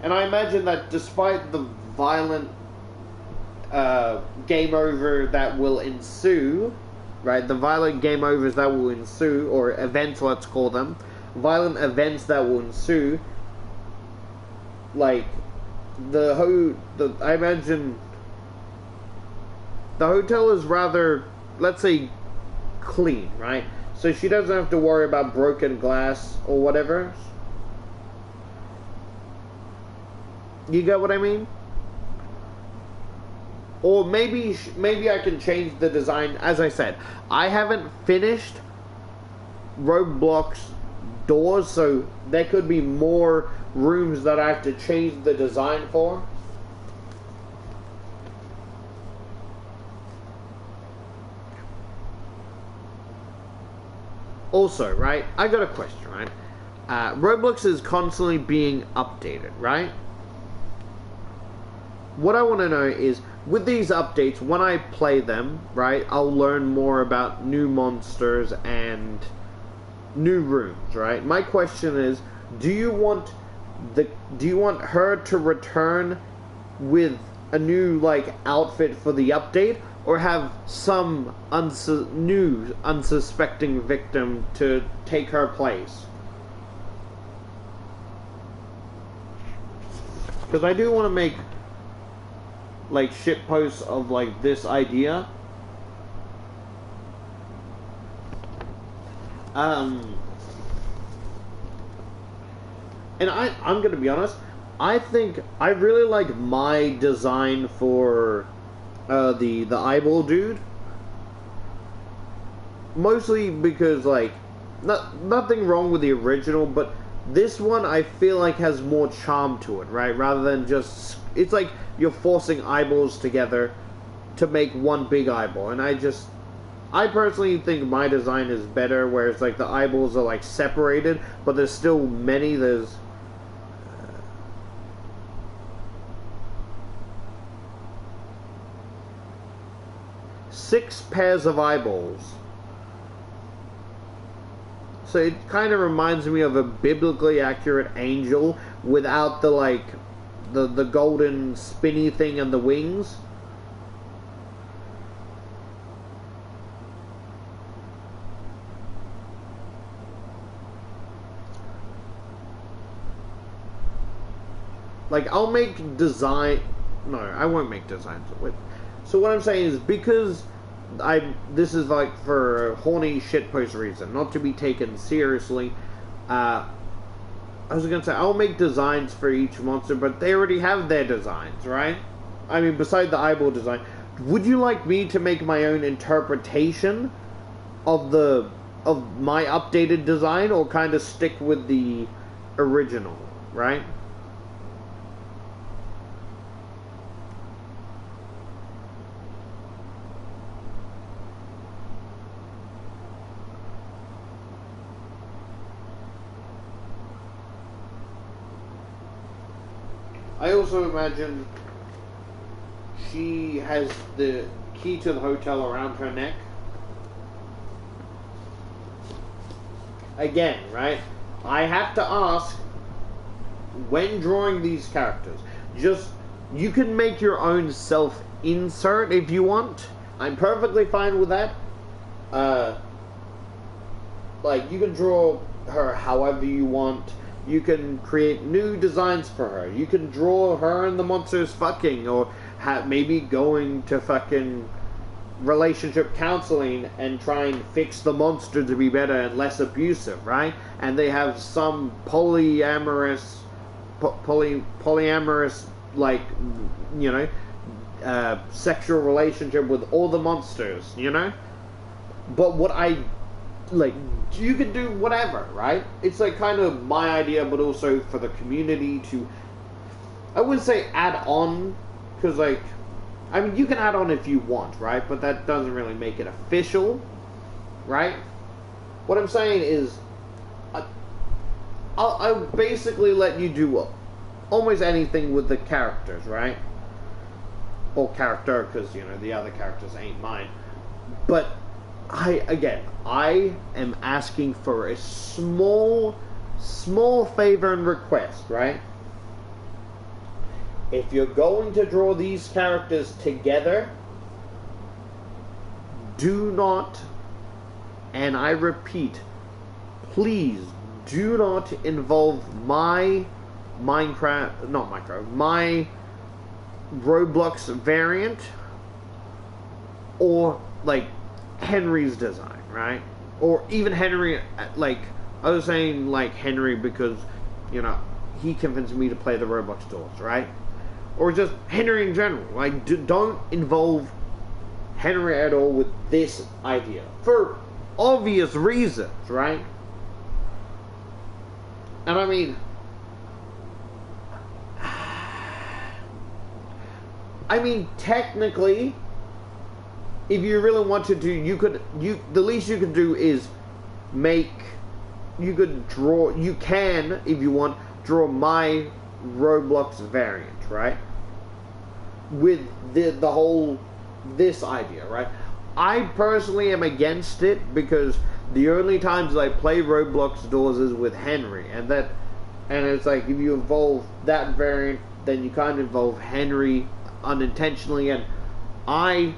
And I imagine that despite the violent game over that will ensue, right, the violent game overs that will ensue, or events, let's call them, violent events that will ensue, like, I imagine the hotel is rather, let's say, clean, right? So she doesn't have to worry about broken glass or whatever. You get what I mean? Or maybe I can change the design. As I said, I haven't finished Roblox Doors, so there could be more rooms that I have to change the design for. Also, right, I got a question, right? Roblox is constantly being updated, right? What I want to know is, with these updates, when I play them, right, I'll learn more about new monsters and new rooms, right? My question is, Do you want her to return with a new like outfit for the update, or have some new unsuspecting victim to take her place? Because I do want to make like shit posts of like this idea. And I'm gonna be honest, I think I really like my design for the eyeball dude. Mostly because like nothing wrong with the original, but this one I feel like has more charm to it, right? Rather than just, it's like you're forcing eyeballs together to make one big eyeball, and I personally think my design is better, where it's like the eyeballs are like separated, but there's still many. There's six pairs of eyeballs. So it kind of reminds me of a biblically accurate angel without the like the golden spinny thing and the wings. Like, I'll make design... No, I won't make designs. So what I'm saying is, because this is like for a horny shitpost reason, not to be taken seriously, I was gonna say, I'll make designs for each monster, but they already have their designs, right? I mean, beside the eyeball design. Would you like me to make my own interpretation of my updated design, or kind of stick with the original, right? I also imagine she has the key to the hotel around her neck. Again, right? I have to ask, when drawing these characters, you can make your own self-insert if you want. I'm perfectly fine with that. Like, you can draw her however you want. You can create new designs for her. You can draw her and the monsters fucking, or maybe going to fucking relationship counseling and try and fix the monster to be better and less abusive, right? And they have some polyamorous, like, you know, sexual relationship with all the monsters, you know? But what like, you can do whatever, right? It's like kind of my idea, but also for the community to, I wouldn't say add on, because like, I mean, you can add on if you want, right? But that doesn't really make it official, right? What I'm saying is, I'll basically let you do almost anything with the characters, right? Or character, because, you know, the other characters ain't mine. But I am asking for a small favor and request, right? If you're going to draw these characters together, do not, and I repeat, please do not involve my my Roblox variant, or like Henry's design, right? Or even Henry, like, I was saying like Henry because, you know, he convinced me to play the Roblox doors, right? Or just Henry in general. Like, don't involve Henry at all with this idea. For obvious reasons, right? And I mean, technically, if you really wanted to, the least you could do is you can, if you want, draw my Roblox variant, right? With the whole, this idea, right? I personally am against it, because the only times I play Roblox doors is with Henry, and that And it's like if you evolve that variant, then you kind of evolve Henry unintentionally, and I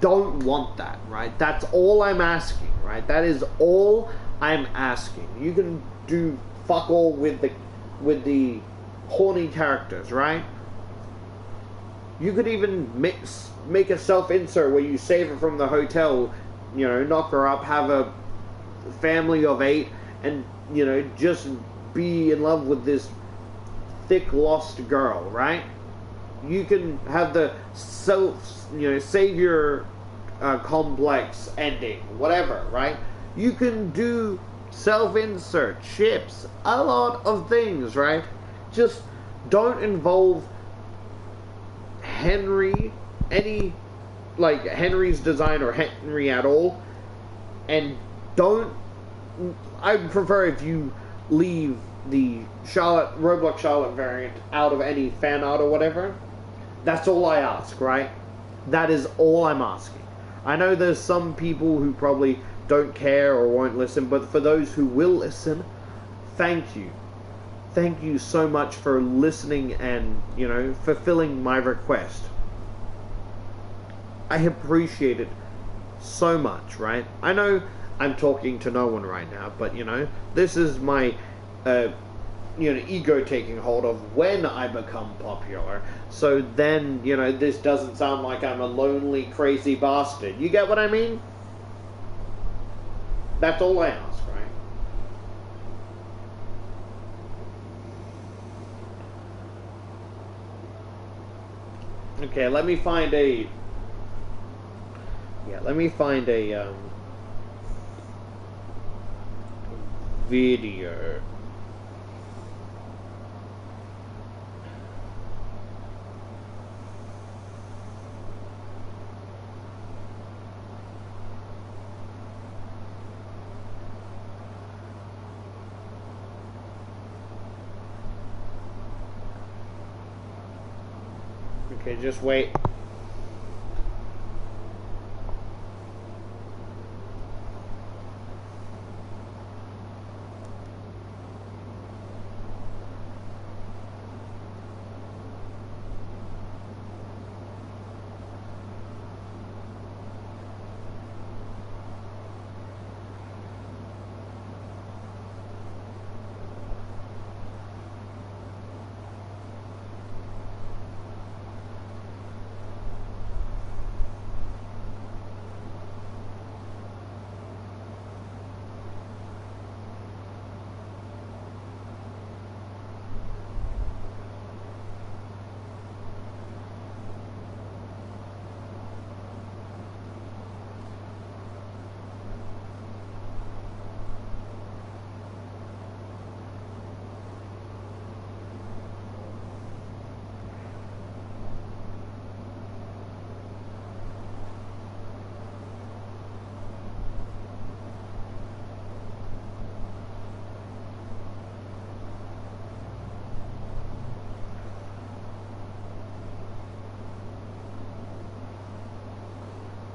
don't want that, right? That's all I'm asking, right? That is all I'm asking. You can do fuck all with the horny characters, right? You could even make a self-insert where you save her from the hotel, knock her up, have a family of 8, and, just be in love with this thick, lost girl, right? You can have the savior complex ending, whatever, right? You can do self-insert, ships, a lot of things, right? Just don't involve Henry's design or Henry at all, and I'd prefer if you leave the Roblox Charlotte variant out of any fan art or whatever. That's all I ask, right? That is all I'm asking. I know there's some people who probably don't care or won't listen, but for those who will listen, thank you. Thank you so much for listening and, fulfilling my request. I appreciate it so much, right? I know I'm talking to no one right now, but, this is my, ego taking hold of when I become popular. So then, this doesn't sound like I'm a lonely, crazy bastard. You get what I mean? That's all I ask, right? Okay, let me find a video. Okay, just wait.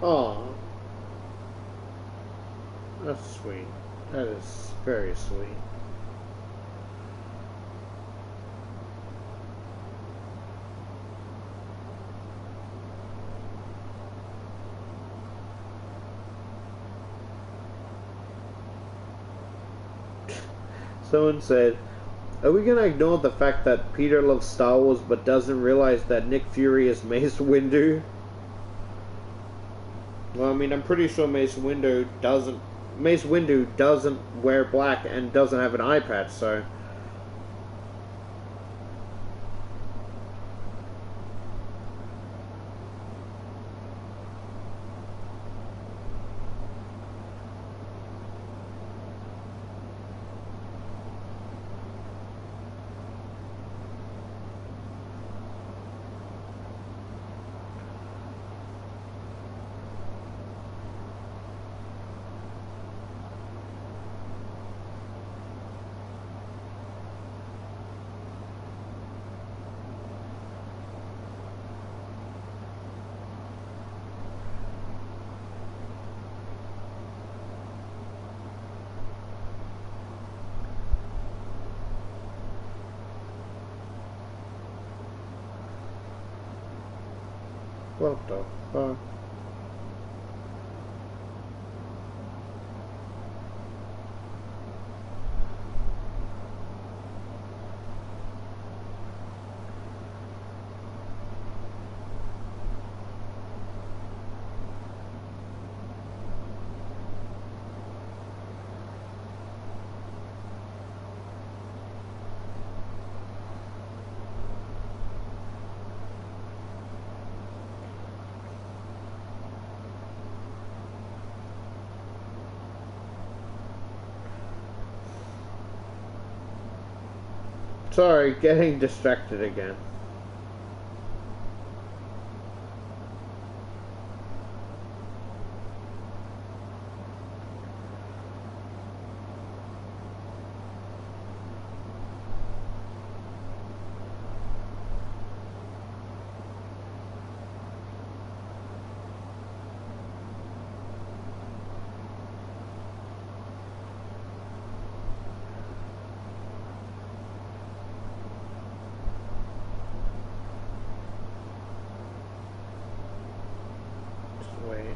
Oh, that's sweet. That is very sweet. Someone said, are we going to ignore the fact that Peter loves Star Wars but doesn't realize that Nick Fury is Mace Windu? Well, I mean, I'm pretty sure Mace Windu doesn't wear black and doesn't have an eye patch, so... What the fuck? Sorry, getting distracted again. Wait.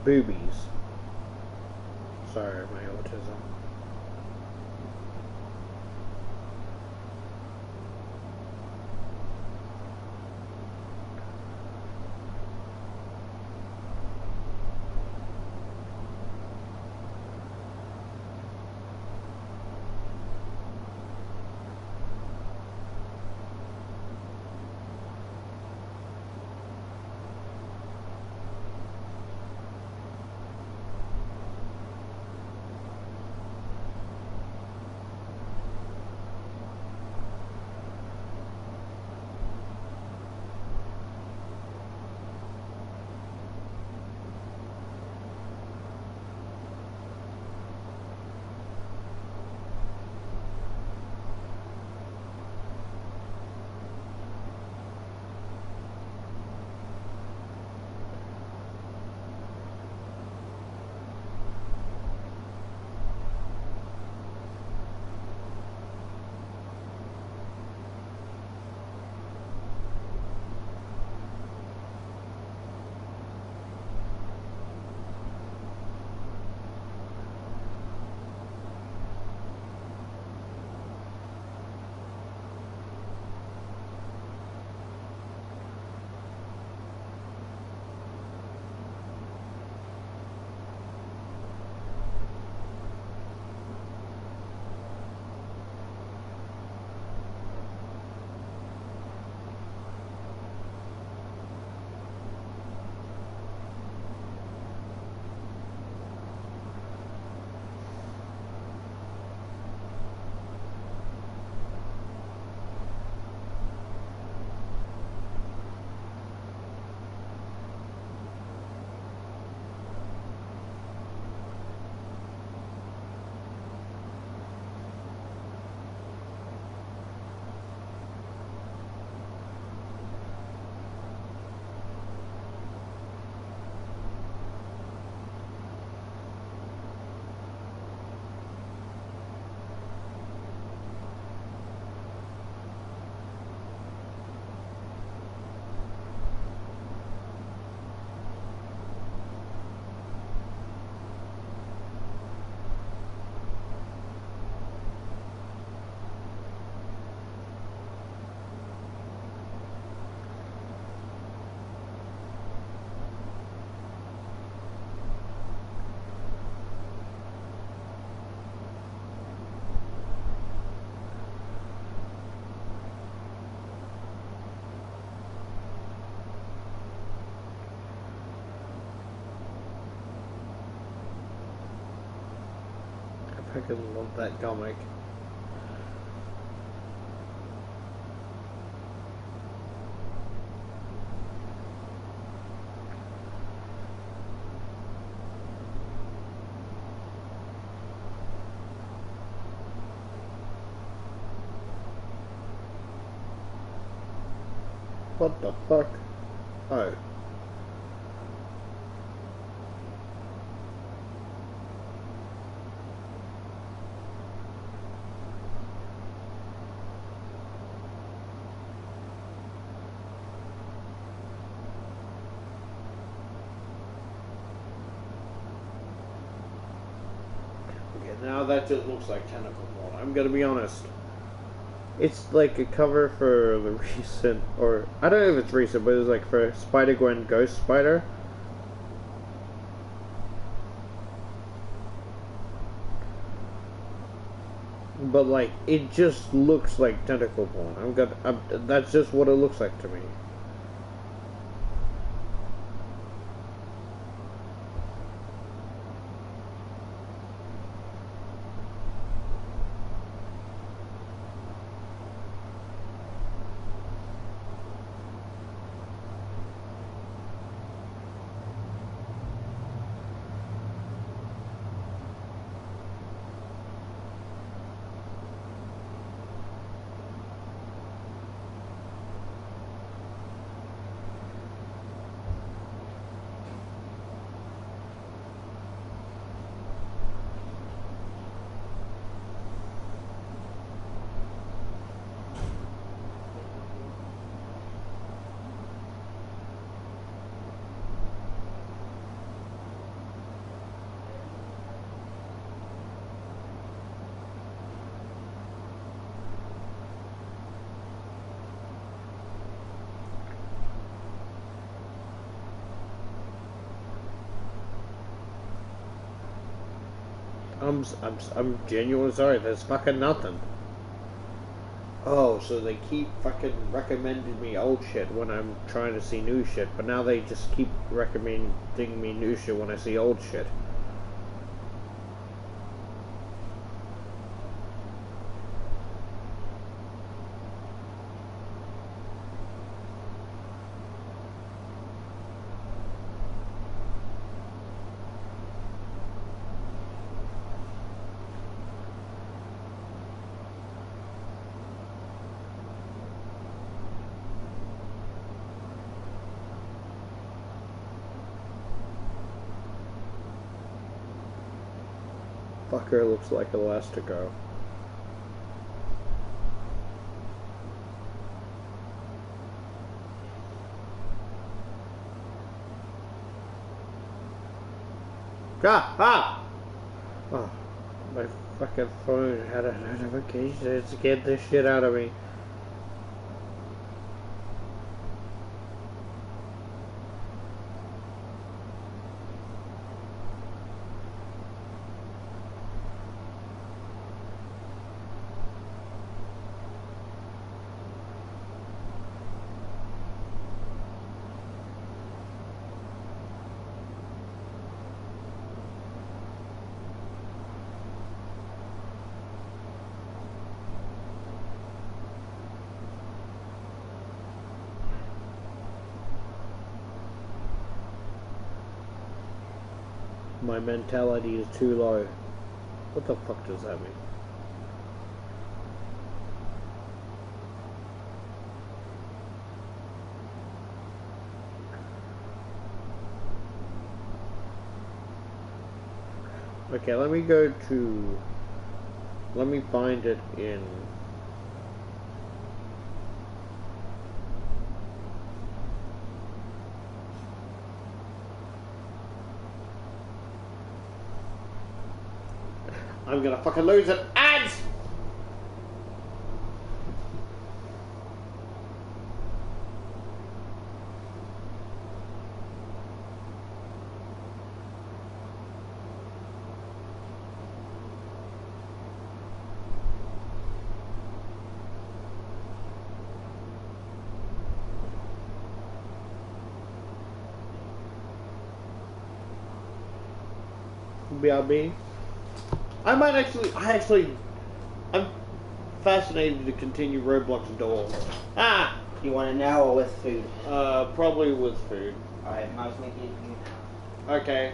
Boobies. Sorry, my autism. fucking love that comic. What the fuck? Oh. Okay, now that just looks like tentacle porn. I'm gonna be honest. It's like a cover for the recent, or I don't know if it's recent, but it was like for Spider-Gwen Ghost Spider. But like, it just looks like tentacle porn. That's just what it looks like to me. I'm genuinely sorry. There's fucking nothing. Oh, so they keep fucking recommending me old shit when I'm trying to see new shit, but now they just keep recommending me new shit when I see old shit. Fucker looks like Elastigirl. Ah! Oh, my fucking phone had a notification. It scared the shit out of me. My mentality is too low. What the fuck does that mean? Okay, let me find it in... I'm gonna fucking lose it. Ads! BRB. I might I'm fascinated to continue Roblox Duel. Ah! Do you want it now or with food? Probably with food. Alright, mouse making. Okay.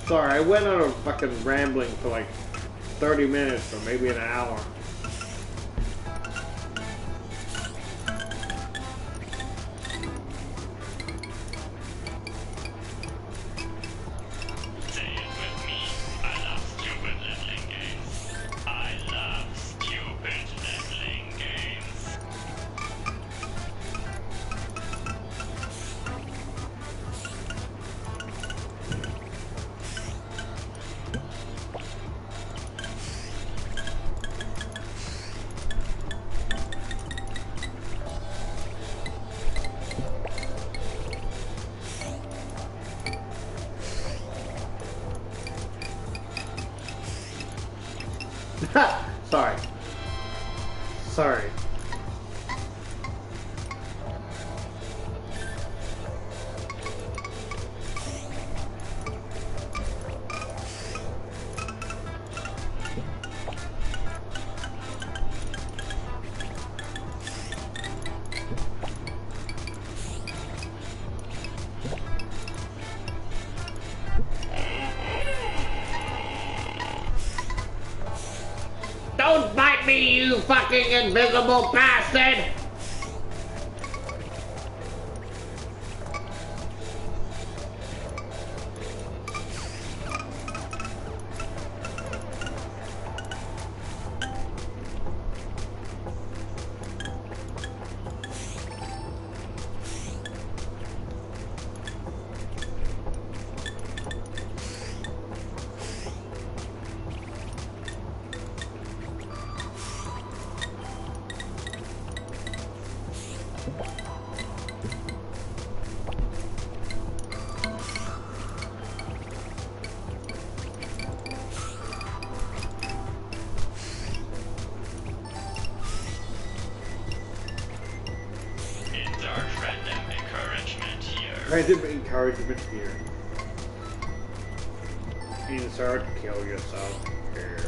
Sorry, I went on a fucking rambling for like 30 minutes or maybe an hour. Say it with me. I love stupid leveling games. I love stupid leveling games. Sorry. Sorry. Don't bite me, you fucking invisible bastard! Insert random encouragement here. Random encouragement here. Insert kill yourself here.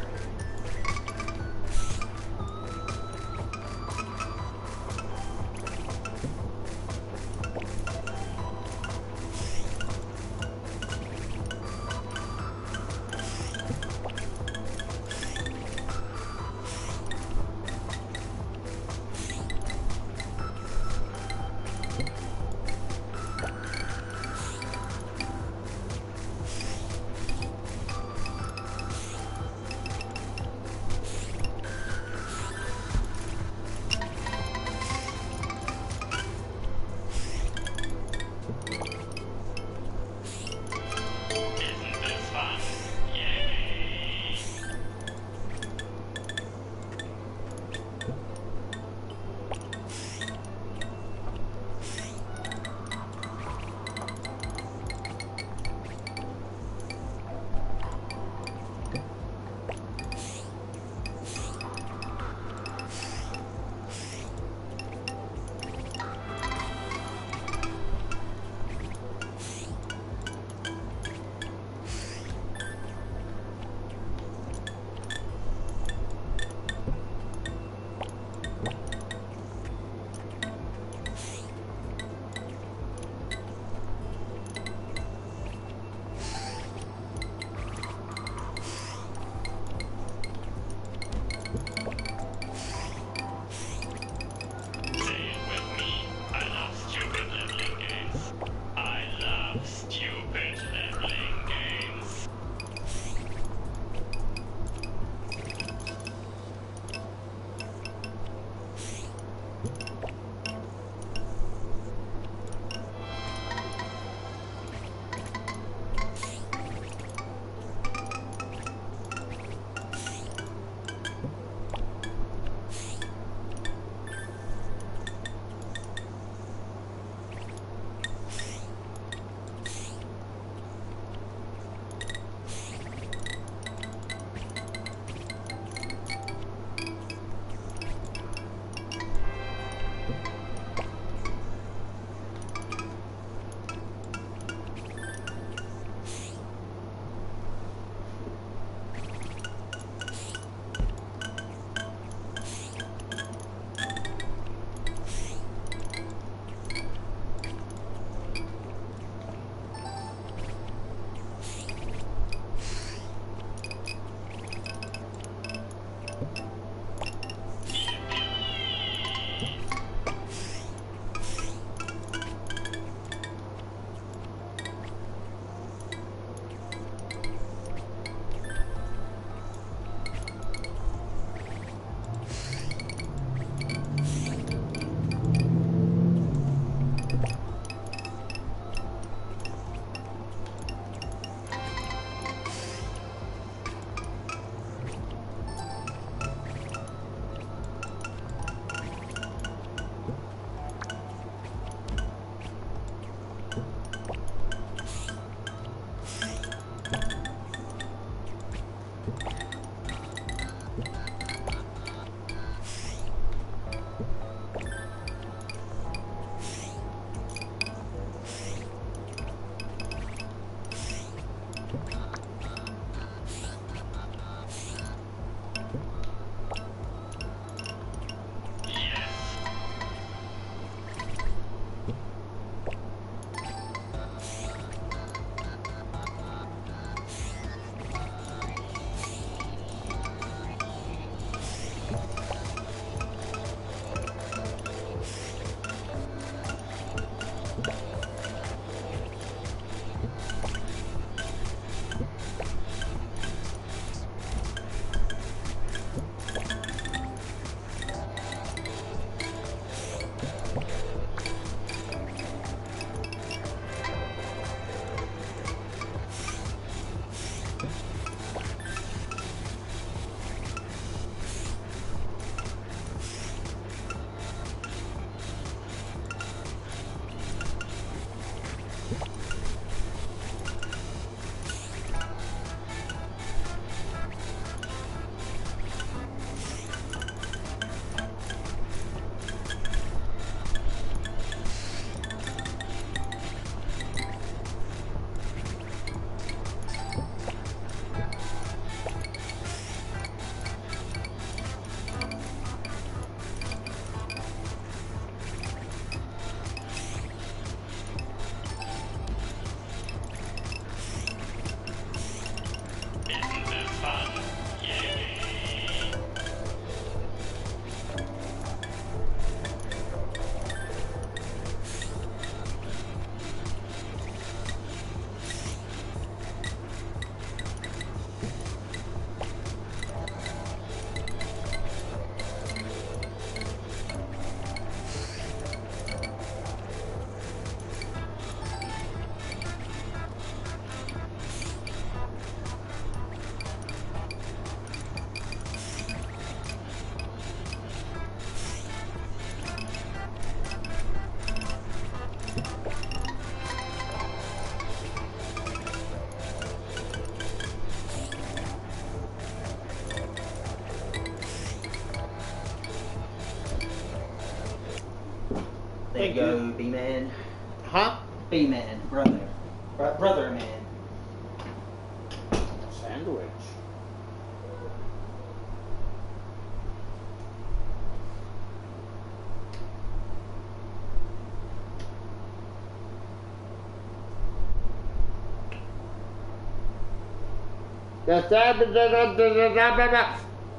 There Thank you go, you. B-man. Huh? B-man, brother. Brother man. Sandwich.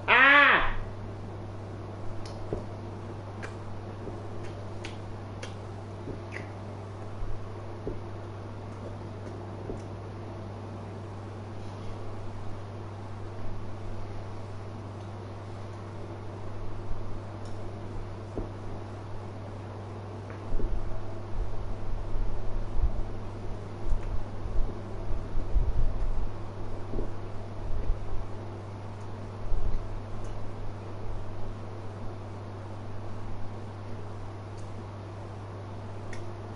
Ah!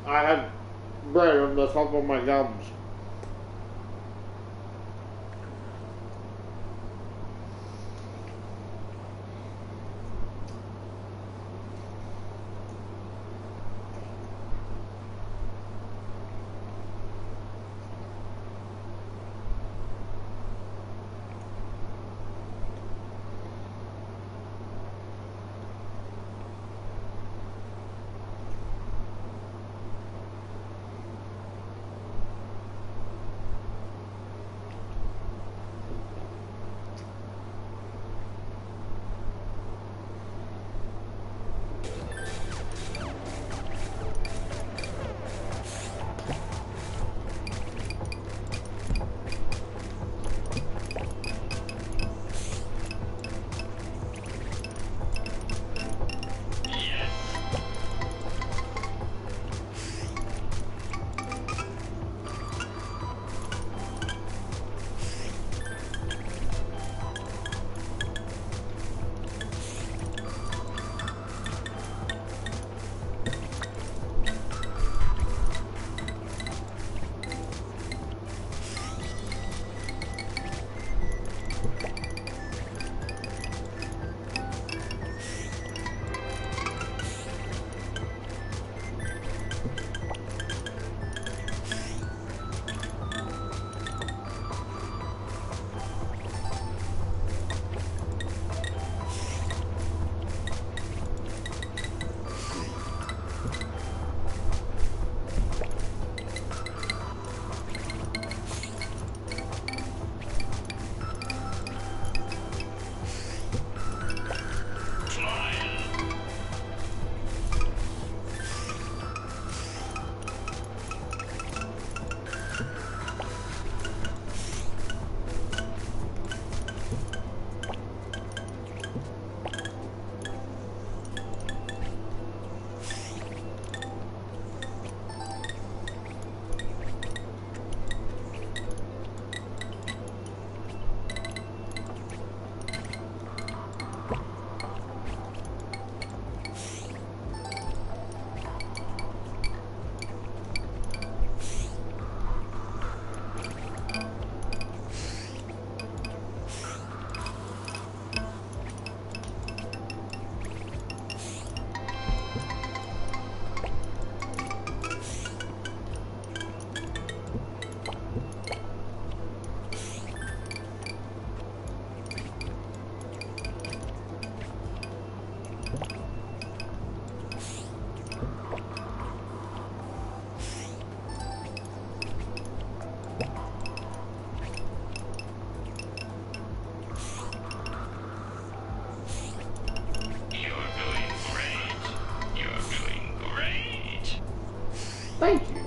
I had bread on the top of my gums. Thank you.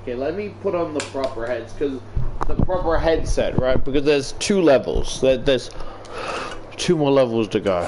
Okay, let me put on the proper heads, because the proper headset, right? Because there's 2 levels. There's 2 more levels to go.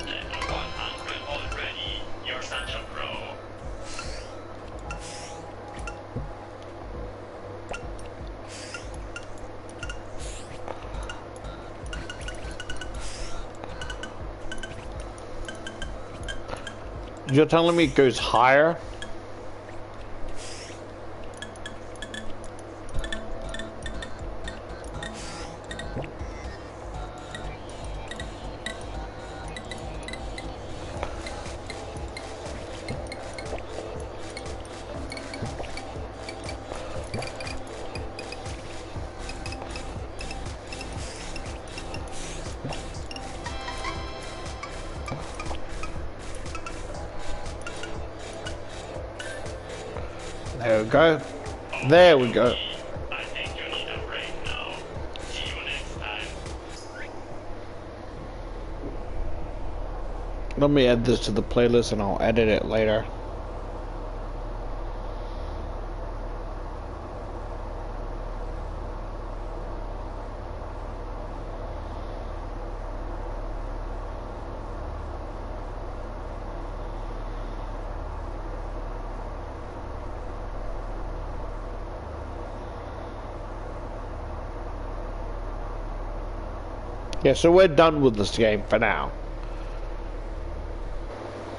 Level 100 already. You're such a pro. You're telling me it goes higher? There we go. There we go. I think you need a break now. See you next time. Let me add this to the playlist and I'll edit it later. Yeah, so we're done with this game for now.